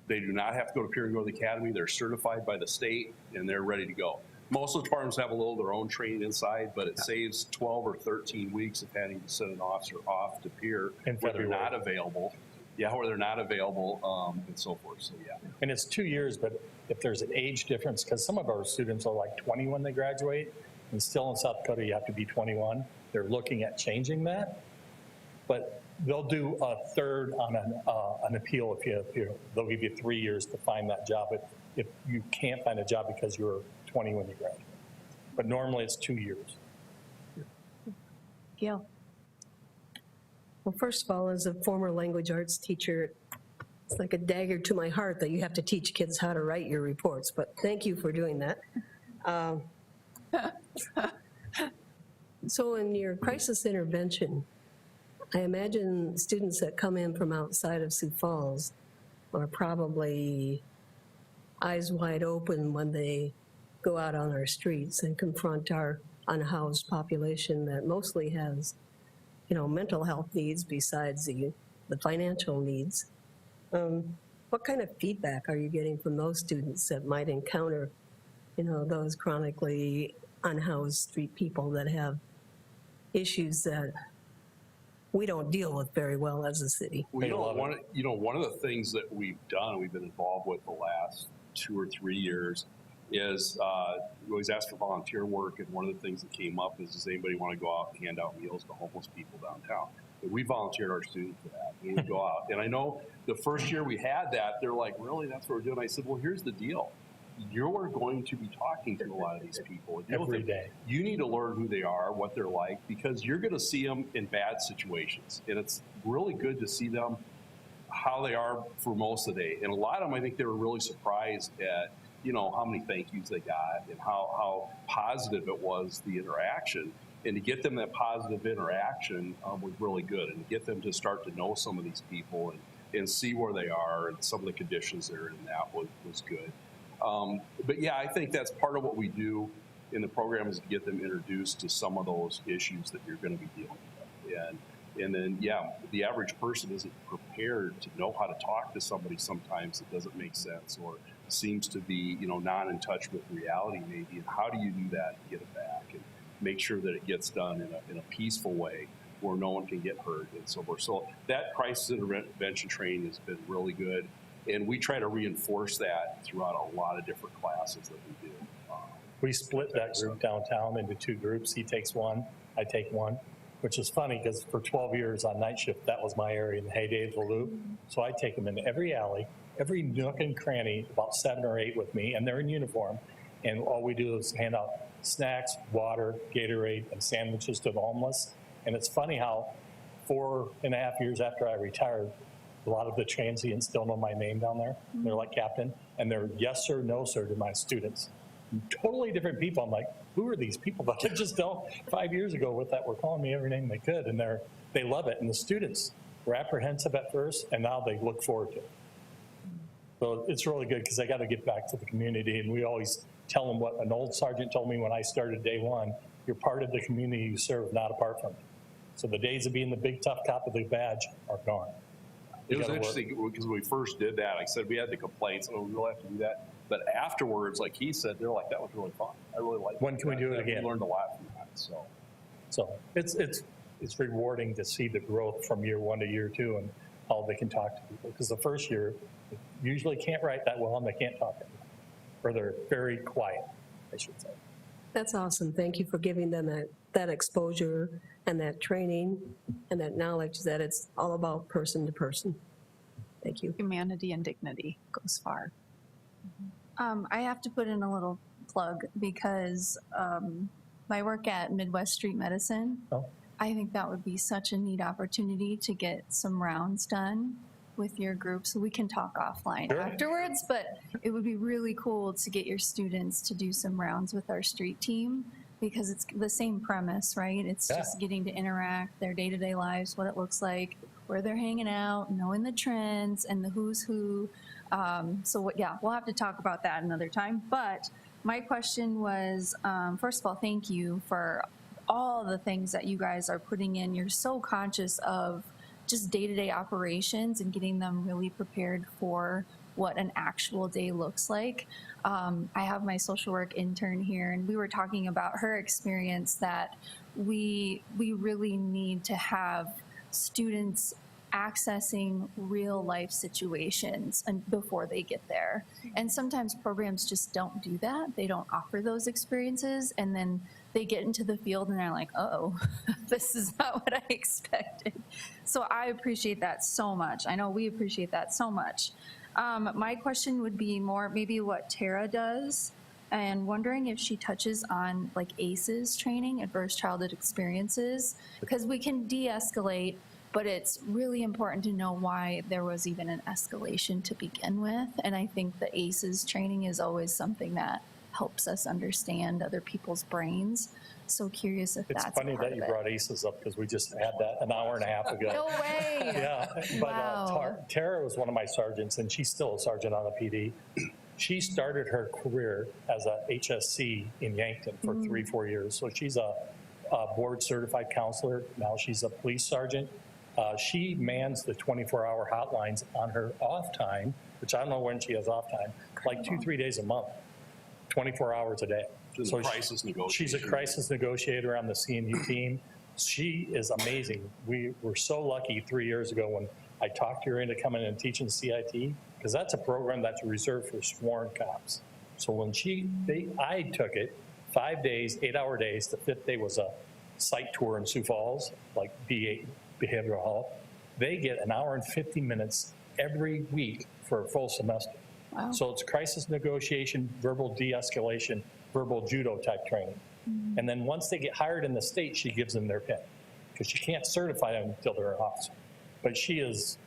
They do not have to go to peer and go to the academy. They're certified by the state, and they're ready to go. Most of the departments have a little of their own training inside, but it saves 12 or 13 weeks of having to send an officer off to peer In where they're February. not available. Yeah, where they're not available, and so forth. So, yeah. And it's 2 years, but if there's an age difference, because some of our students are like 20 when they graduate, and still in South Dakota you have to be 21. They're looking at changing that, but they'll do a third on an appeal if they'll give you 3 years to find that job if you can't find a job because you were 20 when you graduated. But normally it's 2 years. Gail? Well, first of all, as a former language arts teacher, it's like a dagger to my heart that you have to teach kids how to write your reports, but thank you for doing that. So in your crisis intervention, I imagine students that come in from outside of Sioux Falls are probably eyes wide open when they go out on our streets and confront our unhoused population that mostly has, mental health needs besides the financial needs. What kind of feedback are you getting from those students that might encounter, those chronically unhoused street people that have issues that we don't deal with very well as a city? Well, one of the things that we've been involved with the last 2 or 3 years is we always ask for volunteer work, and one of the things that came up is, does anybody want to go out and hand out meals to homeless people downtown? And we volunteered our students for that. We would go out. And I know the first year we had that, they're like, really, that's what we're doing? I said, well, here's the deal. You're going to be talking to a lot of these people. Every day. You need to learn who they are, what they're like, because you're going to see them in bad situations. And it's really good to see them how they are for most of the day. And a lot of them, I think they were really surprised at, how many thank yous they got and how positive it was, the interaction. And to get them that positive interaction was really good. And to get them to start to know some of these people and see where they are and some of the conditions they're in, that was good. But yeah, I think that's part of what we do in the program is to get them introduced to some of those issues that you're going to be dealing with. And then, yeah, the average person isn't prepared to know how to talk to somebody sometimes that doesn't make sense or seems to be, not in touch with reality maybe. And how do you do that and get it back and make sure that it gets done in a peaceful way where no one can get hurt and so forth. So that crisis intervention training has been really good. And we try to reinforce that throughout a lot of different classes that we do. We split that group downtown into 2 groups. He takes one, I take one, which is funny because for 12 years on night shift, that was my area in the heyday of the Loop. So I take them into every alley, every nook and cranny, about 7 or 8 with me, and they're in uniform. And all we do is hand out snacks, water, Gatorade, and sandwiches to the homeless. And it's funny how 4.5 years after I retired, a lot of the transients still know my name down there. They're like, Captain, and they're yes sir, no sir to my students. Totally different people. I'm like, who are these people that I just don't? 5 years ago with that, were calling me every name they could, and they love it. And the students were apprehensive at first, and now they look forward to it. So it's really good because I got to get back to the community, and we always tell them what an old sergeant told me when I started day one: you're part of the community you serve, not apart from it. So the days of being the big tough cop with the badge are gone. It was interesting because when we first did that, I said we had the complaints, oh, we'll have to do that. But afterwards, like he said, they're like, that was really fun. I really liked it. When can we do it again? We learned a lot from that. So it's rewarding to see the growth from year 1 to year 2 and how they can talk to people. Because the first year, they usually can't write that well and they can't talk to people. Or they're very quiet, I should say. That's awesome. Thank you for giving them that exposure and that training and that knowledge that it's all about person to person. Thank you. Humanity and dignity goes far. I have to put in a little plug because my work at Midwest Street Medicine, Oh. I think that would be such a neat opportunity to get some rounds done with your group, so we can talk offline Sure. afterwards, but it would be really cool to get your students to do some rounds with our street team because it's the same premise, right? It's Yeah. just getting to interact, their day-to-day lives, what it looks like, where they're hanging out, knowing the trends and the who's who. Yeah, we'll have to talk about that another time. But my question was, first of all, thank you for all the things that you guys are putting in. You're so conscious of just day-to-day operations and getting them really prepared for what an actual day looks like. I have my social work intern here, and we were talking about her experience that we really need to have students accessing real life situations and before they get there. And sometimes programs just don't do that. They don't offer those experiences, and then they get into the field and they're like, oh, this is not what I expected. So I appreciate that so much. I know we appreciate that so much. My question would be more maybe what Tara does, and wondering if she touches on like ACEs training, adverse childhood experiences, because we can de-escalate, but it's really important to know why there was even an escalation to begin with. And I think the ACEs training is always something that helps us understand other people's brains. So curious if It's that's funny part that you of it. brought ACEs up because we just had that an hour and a half ago. No way. Yeah, but Wow. Tara was one of my sergeants, and she's still a sergeant on the PD. She started her career as a HSC in Yankton for 3-4 years. So she's a board certified counselor. Now she's a police sergeant. She mans the 24-hour hotlines on her off time, which I don't know when she has off time, like 2-3 days a month, 24 hours a day. She's a crisis negotiator. She's a crisis negotiator on the CNU team. She is amazing. We were so lucky 3 years ago when I talked her into coming and teaching CIT, because that's a program that's reserved for sworn cops. So when I took it, 5 days, 8-hour days. The 5th day was a site tour in Sioux Falls, like B8 Behavioral Health. They get an hour and 50 minutes every week for a full semester. Wow. So it's crisis negotiation, verbal de-escalation, verbal judo type training. And then once they get hired in the state, she gives them their pin because she can't certify them until they're an officer. But she is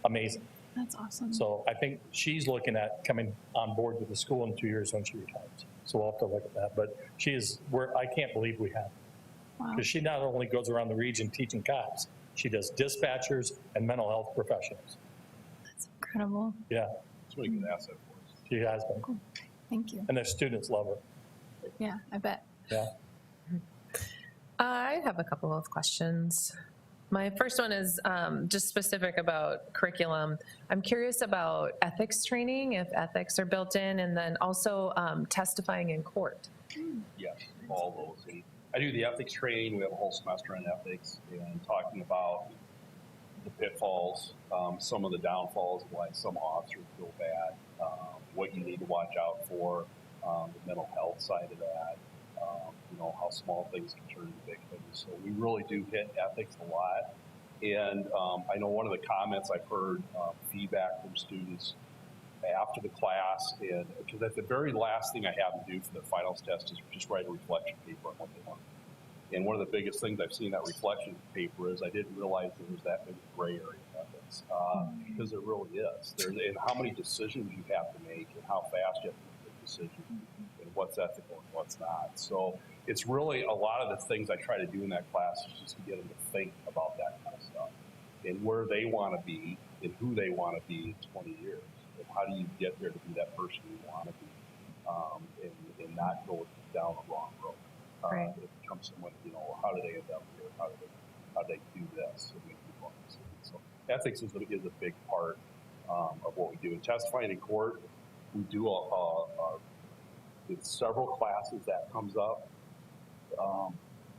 amazing. That's awesome. So I think she's looking at coming on board with the school in 2 years when she retires. So we'll have to look at that. But she is, I can't believe we have. Wow. Because she not only goes around the region teaching cops, she does dispatchers and mental health professionals. That's incredible. Yeah, It's a really good asset for us. she has been. Thank you. And their students love her. Yeah, I bet. Yeah. I have a couple of questions. My first one is just specific about curriculum. I'm curious about ethics training, if ethics are built in, and then also testifying in court. Yes, all those. And I do the ethics training. We have a whole semester on ethics and talking about the pitfalls, some of the downfalls, why some officers feel bad, what you need to watch out for, the mental health side of that, how small things can turn into big things. So we really do hit ethics a lot. And I know one of the comments I've heard feedback from students after the class, and because that's the very last thing I have to do for the finals test is just write a reflection paper on what they want. And one of the biggest things I've seen that reflection paper is I didn't realize there was that many gray area in ethics, because there really is. And how many decisions you have to make and how fast you have to make the decision and what's ethical and what's not. So it's really a lot of the things I try to do in that class is just to get them to think about that kind of stuff and where they want to be and who they want to be in 20 years. And how do you get there to be that person you want to be and not go down the wrong road? Right. It becomes someone, how do they end up here? How do they do this and make people understand? So ethics is a big part of what we do. In testifying in court, we do it's several classes that comes up,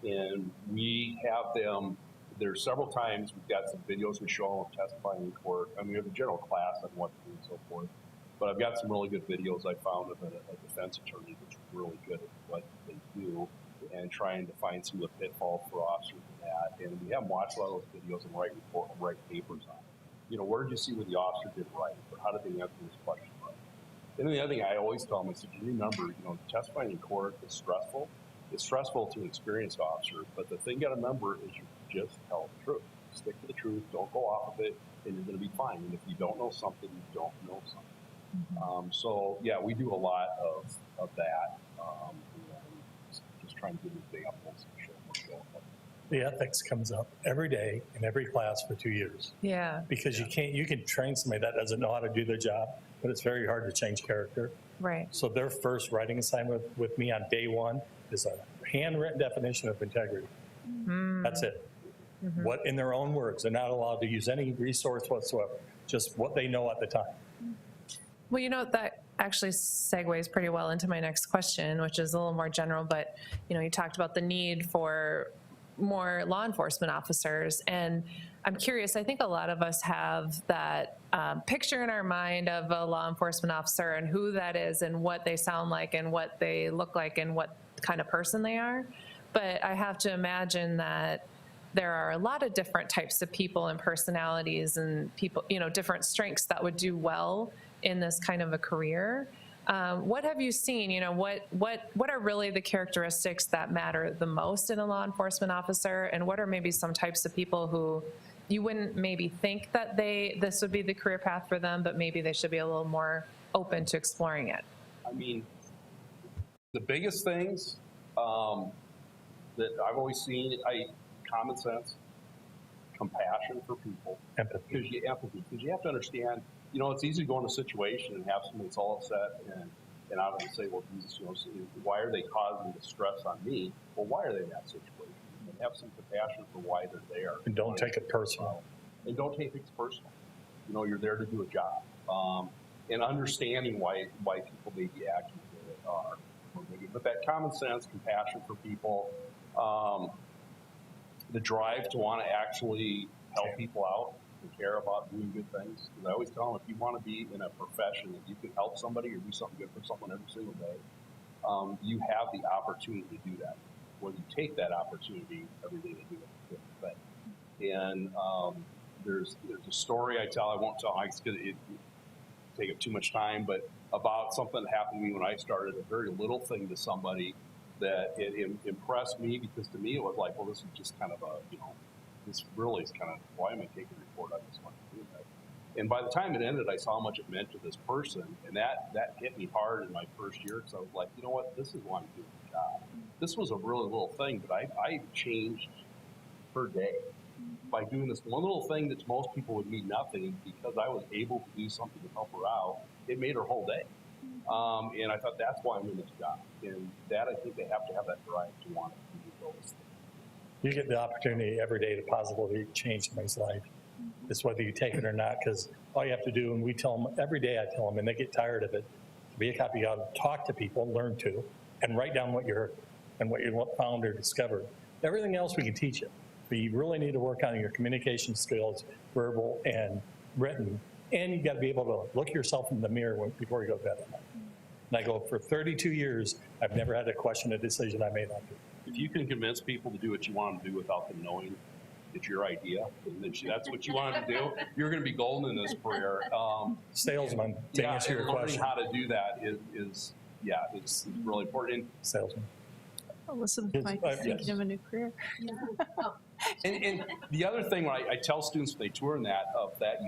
and we have them. There's several times we've got some videos we show of testifying in court. I mean, we have a general class on what to do and so forth. But I've got some really good videos I found of a defense attorney that's really good at what they do and trying to find some of the pitfalls for officers in that. And we have them watch a lot of those videos and write papers on it. You know, where did you see what the officer did right, or how did they answer this question right? And then the other thing I always tell them is, remember, you know, testifying in court is stressful. It's stressful to an experienced officer, but the thing you got to remember is you just tell the truth. Stick to the truth. Don't go off of it, and you're going to be fine. And if you don't know something, you don't know something. So yeah, we do a lot of that. Just trying to give examples and show them. The ethics comes up every day in every class for 2 years. Yeah. Because you can train somebody that doesn't know how to do their job, but it's very hard to change character. Right. So their first writing assignment with me on day one is a handwritten definition of integrity. That's it. What, in their own words, they're not allowed to use any resource whatsoever, just what they know at the time. Well, you know, that actually segues pretty well into my next question, which is a little more general, but, you know, you talked about the need for more law enforcement officers. And I'm curious, I think a lot of us have that picture in our mind of a law enforcement officer and who that is and what they sound like and what they look like and what kind of person they are. But I have to imagine that there are a lot of different types of people and personalities and people, you know, different strengths that would do well in this kind of a career. What have you seen? You know, what are really the characteristics that matter the most in a law enforcement officer, and what are maybe some types of people who you wouldn't maybe think that this would be the career path for them, but maybe they should be a little more open to exploring it? I mean, the biggest things that I've always seen, common sense, compassion for people, empathy, because you have to understand. You know, it's easy to go in a situation and have someone that's all upset and I would say, well, Jesus, you know, why are they causing the stress on me? Well, why are they in that situation? And have some compassion for why they're there. And don't take it personal. And don't take things personal. You know, you're there to do a job. And understanding why people may be acting the way they are. But that common sense, compassion for people, the drive to want to actually help people out, to care about doing good things. Because I always tell them, if you want to be in a profession that you can help somebody or do something good for someone every single day, you have the opportunity to do that. Whether you take that opportunity every day to do it, thing. And there's a story I tell. I won't tell. It take up too much time, but about something that happened to me when I started. A very little thing to somebody that it impressed me, because to me it was like, well, this is just kind of a, you know, this really is kind of, why am I taking a report on this one? And by the time it ended, I saw how much it meant to this person, and that hit me hard in my first year, because I was like, you know what, this is why I'm doing the job. This was a really little thing, but I changed per day by doing this one little thing that to most people would mean nothing. Because I was able to do something to help her out, it made her whole day. And I thought, that's why I'm in this job. And that, I think they have to have that drive to want to do those things. You get the opportunity every day to positively change somebody's life. It's whether you take it or not, because all you have to do, and we tell them every day, I tell them, and they get tired of it, to be a cop, you got to talk to people, learn to, and write down what you heard and what you found or discovered. Everything else we can teach you, but you really need to work on your communication skills, verbal and written, and you got to be able to look yourself in the mirror before you go to bed at night. And I go, for 32 years, I've never had to question a decision I made on it. If you can convince people to do what you want them to do without them knowing it's your idea, and that's what you want them to do, you're going to be golden in this career. Salesman, to answer your question. Learning how to do that is really important. Salesman. Elizabeth might be thinking of a new career. And the other thing, when I tell students when they tour you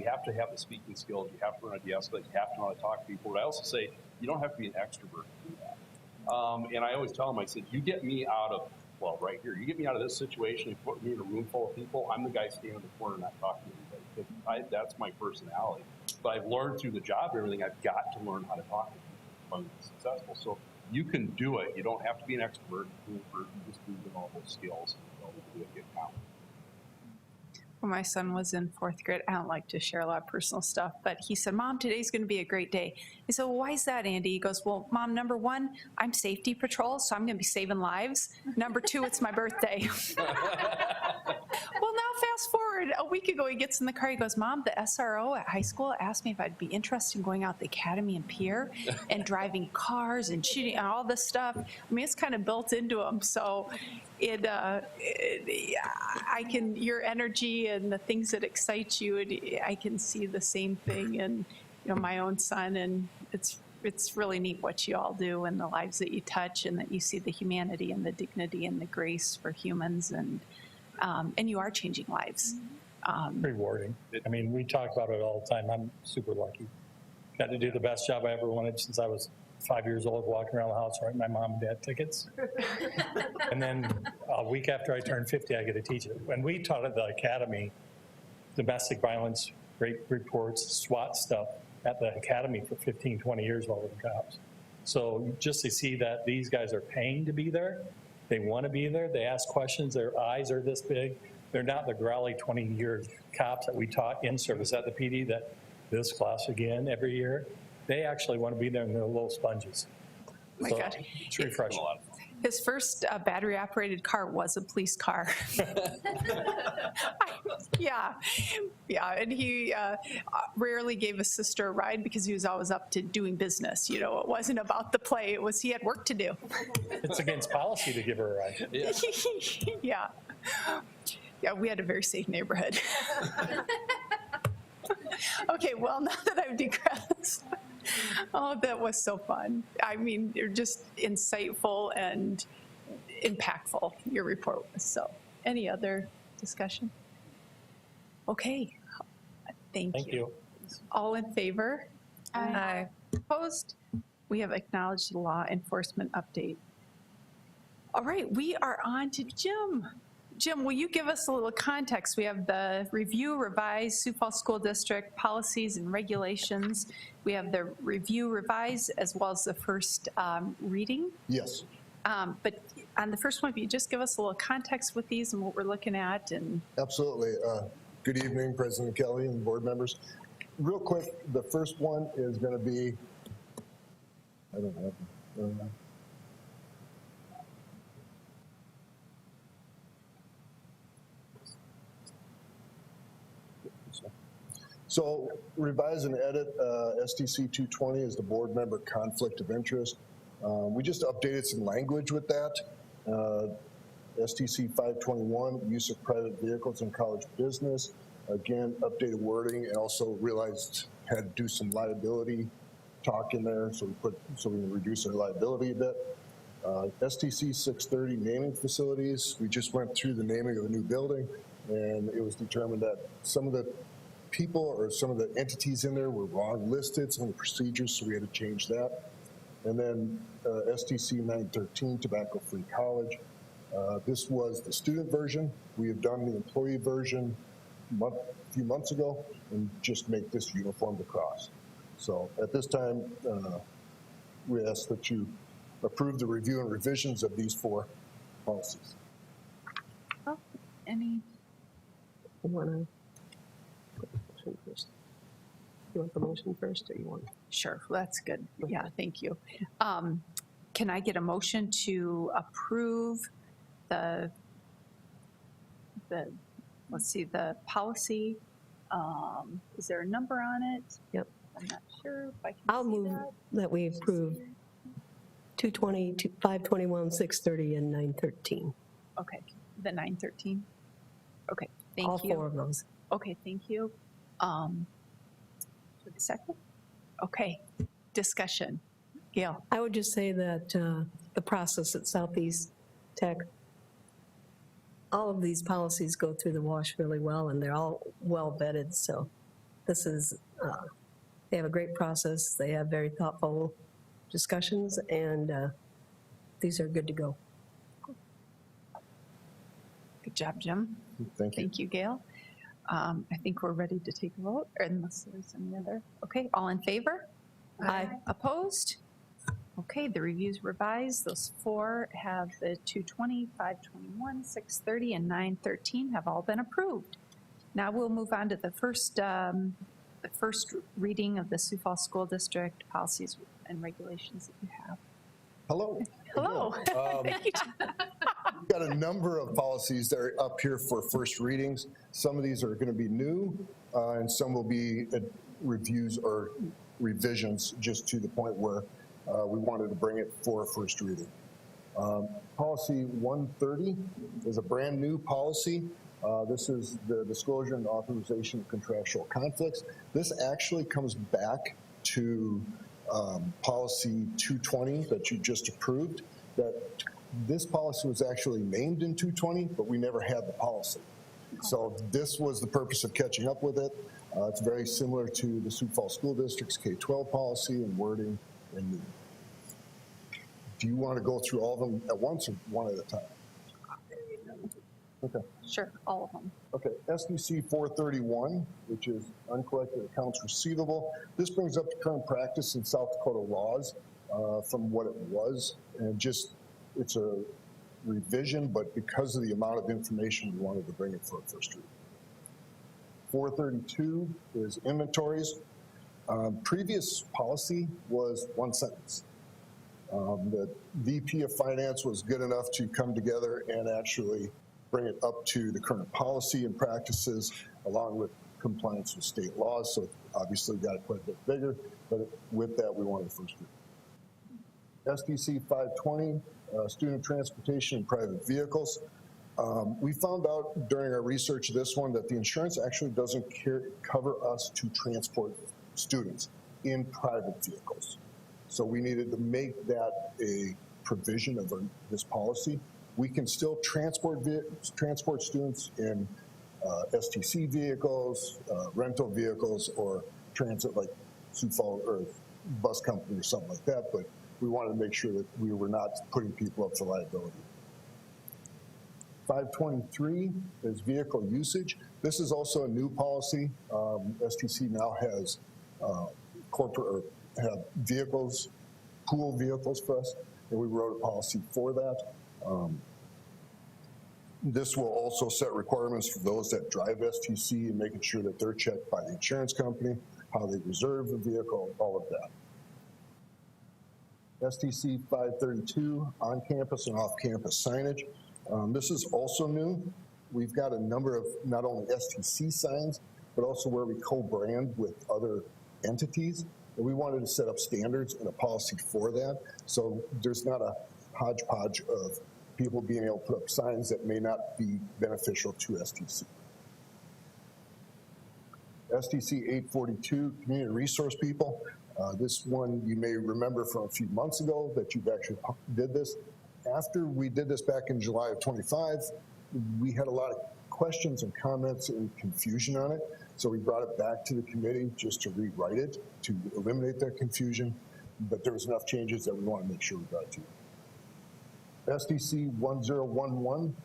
have to have the speaking skills, you have to learn how to de-escalate, you have to know how to talk to people. But I also say, you don't have to be an extrovert to do that. And I always tell them, I said, you get me out of, well, right here, you get me out of this situation, you put me in a room full of people, I'm the guy standing in the corner not talking to anybody. That's my personality. But I've learned through the job and everything, I've got to learn how to talk to people to be successful. So you can do it. You don't have to be an expert. You just need to know those skills and do it, get count. When my son was in 4th grade, I don't like to share a lot of personal stuff, but he said, Mom, today's going to be a great day. I said, well, why is that, Andy? He goes, well, Mom, number 1, I'm safety patrol, so I'm going to be saving lives. Number 2, it's my birthday. Well, now fast forward a week ago, he gets in the car, he goes, Mom, the SRO at high school asked me if I'd be interested in going out the academy and pier and driving cars and shooting and all this stuff. I mean, it's kind of built into him. So your energy and the things that excite you, I can see the same thing in, my own son, and it's really neat what you all do and the lives that you touch, and that you see the humanity and the dignity and the grace for humans, and you are changing lives. Rewarding. I mean, we talk about it all the time. I'm super lucky. Got to do the best job I ever wanted since I was 5 years old, walking around the house writing my mom and dad tickets. And then a week after I turned 50, I get to teach it. When we taught at the academy, domestic violence, rape reports, SWAT stuff at the academy for 15, 20 years while we were cops. So just to see that these guys are paying to be there, they want to be there, they ask questions, their eyes are this big. They're not the growly 20-year cops that we taught in service at the PD that this class again every year. They actually want to be there, and they're little sponges. My So God. it's refreshing. His first battery-operated car was a police car. Yeah, and he rarely gave his sister a ride because he was always up to doing business. It wasn't about the play. It was he had work to do. It's against policy to give her a ride. Yeah. Yeah, we had a very safe neighborhood. Okay, well, now that I've digressed. Oh, that was so fun. I mean, you're just insightful and impactful, your report was. So, any other discussion? Okay, thank you. All in favor? Aye. Opposed? We have acknowledged the law enforcement update. All right, we are on to Jim. Jim, will you give us a little context? We have the review, revise Sioux Falls School District policies and regulations. We have the review, revise, as well as the first reading. Yes. But on the first one, if you just give us a little context with these and what we're looking at. And Absolutely. Good evening, President Kelly and board members. Real quick, the first one is going to be, I don't have, so revise and edit STC 220 is the board member conflict of interest. We just updated some language with that. STC 521, use of private vehicles in college business. Again, updated wording, and also realized had to do some liability talk in there, so we can reduce our liability a bit. STC 630, naming facilities. We just went through the naming of a new building, and it was determined that some of the people or some of the entities in there were wrong listed, some of the procedures, so we had to change that. And then STC 913, tobacco-free college. This was the student version. We have done the employee version a few months ago and just make this uniform across. So at this time, we ask that you approve the review and revisions of these 4 policies. oh, any? You want to put the motion first? You want the motion first, or you want? Sure, that's good. Yeah, thank you. Can I get a motion to approve the let's see, the policy? Is there a number on it? Yep. I'm not sure if I can I'll see move that we approve 220, 521, 630, and 913. Okay, the 913. Okay, thank All you. 4 of those. Okay, thank you. For the second? Okay, discussion. Gail? I would just say that the process at Southeast Tech, all of these policies go through the wash really well, and they're all well vetted. So this is, they have a great process. They have very thoughtful discussions, and these are good to go. Good job, Jim. Thank you. Thank you, Gail. I think we're ready to take a vote, unless there's any other. Okay, all in favor? Aye. Opposed? Okay, the review's revised. Those 4 have the 220, 521, 630, and 913 have all been approved. Now we'll move on to the first reading of the Sioux Falls School District policies and regulations that you have. Hello. Hello. Again. Thank you. We've got a number of policies that are up here for first readings. Some of these are going to be new, and some will be reviews or revisions just to the point where we wanted to bring it for first reading. Policy 130 is a brand new policy. This is the disclosure and authorization of contractual conflicts. This actually comes back to policy 220 that you just approved. That this policy was actually named in 220, but we never had the policy. So this was the purpose of catching up with it. It's very similar to the Sioux Falls School District's K-12 policy and wording. And do you want to go through all of them at once or one at a time? Okay. Sure, all of them. Okay, SDC 431, which is uncollected accounts receivable. This brings up the current practice in South Dakota laws from what it was, and just it's a revision, but because of the amount of information, we wanted to bring it for a first read. 432 is inventories. Previous policy was one sentence. The VP of Finance was good enough to come together and actually bring it up to the current policy and practices along with compliance with state laws. So obviously got it quite a bit bigger, but with that, we wanted first read. SDC 520, student transportation and private vehicles. We found out during our research of this one that the insurance actually doesn't cover us to transport students in private vehicles. So we needed to make that a provision of this policy. We can still transport students in STC vehicles, rental vehicles, or transit like Sioux Falls or bus company or something like that, but we wanted to make sure that we were not putting people up for liability. 523 is vehicle usage. This is also a new policy. STC now has have vehicles, pool vehicles for us, and we wrote a policy for that. This will also set requirements for those that drive STC and making sure that they're checked by the insurance company, how they reserve the vehicle, all of that. STC 532, on-campus and off-campus signage. This is also new. We've got a number of not only STC signs, but also where we co-brand with other entities. And we wanted to set up standards and a policy for that. So there's not a hodgepodge of people being able to put up signs that may not be beneficial to STC. STC 842, community resource people. This one you may remember from a few months ago that you've actually did this. After we did this back in July of 25, we had a lot of questions and comments and confusion on it. So we brought it back to the committee just to rewrite it, to eliminate that confusion. But there was enough changes that we want to make sure we got to. SDC 1011,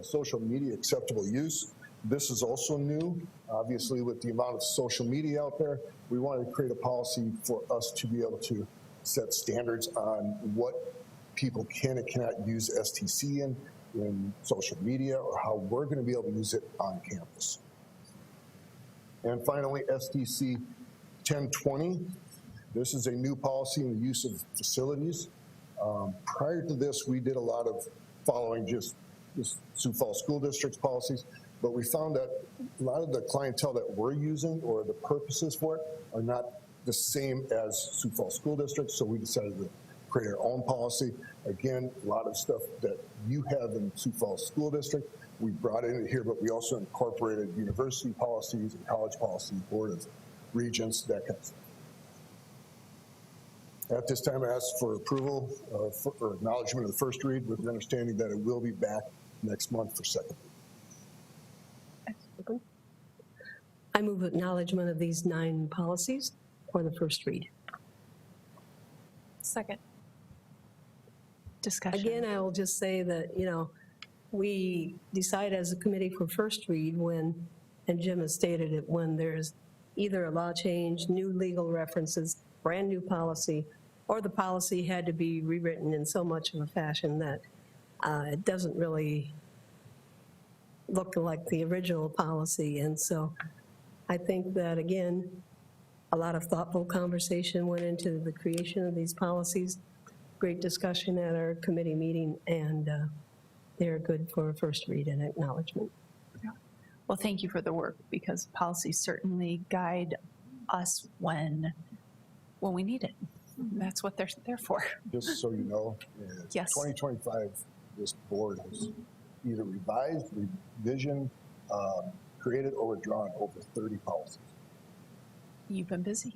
social media acceptable use. This is also new. Obviously, with the amount of social media out there, we wanted to create a policy for us to be able to set standards on what people can and cannot use STC in social media, or how we're going to be able to use it on campus. And finally, SDC 1020. This is a new policy in the use of facilities. Prior to this, we did a lot of following just Sioux Falls School District's policies, but we found that a lot of the clientele that we're using or the purposes for it are not the same as Sioux Falls School District, so we decided to create our own policy. Again, a lot of stuff that you have in Sioux Falls School District, we brought in here, but we also incorporated university policies and college policy, board of regents, that kind of stuff. At this time, I ask for approval or acknowledgement of the first read with the understanding that it will be back next month for second read. I move acknowledgement of these 9 policies for the first read. Second. Discussion. Again, I will just say that, we decide as a committee for first read when, and Jim has stated it, when there's either a law change, new legal references, brand new policy, or the policy had to be rewritten in so much of a fashion that it doesn't really look like the original policy. And so I think that, again, a lot of thoughtful conversation went into the creation of these policies, great discussion at our committee meeting, and they're good for a first read and acknowledgement. Well, thank you for the work, because policies certainly guide us when we need it. That's what they're there for. Just so you know, Yes. 2025, this board has either revised, revision, created, or withdrawn over 30 policies. You've been busy.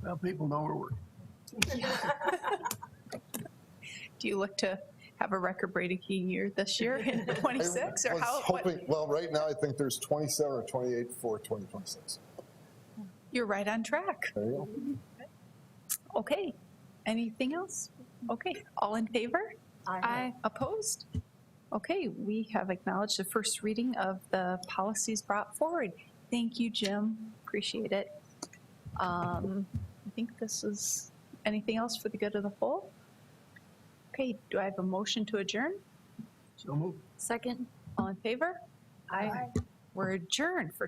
Well, people know we're working. Do you look to have a record-breaking year this year in 26, I or was how? hoping, well, right now, I think there's 27 or 28 for 2026. You're right on track. There you go. Okay. Anything else? Okay. All in favor? Aye. Opposed? Okay, we have acknowledged the first reading of the policies brought forward. Thank you, Jim. Appreciate it. I think this is, anything else for the good of the whole? Okay, do I have a motion to adjourn? So move. Second. All in favor? Aye. We're adjourned for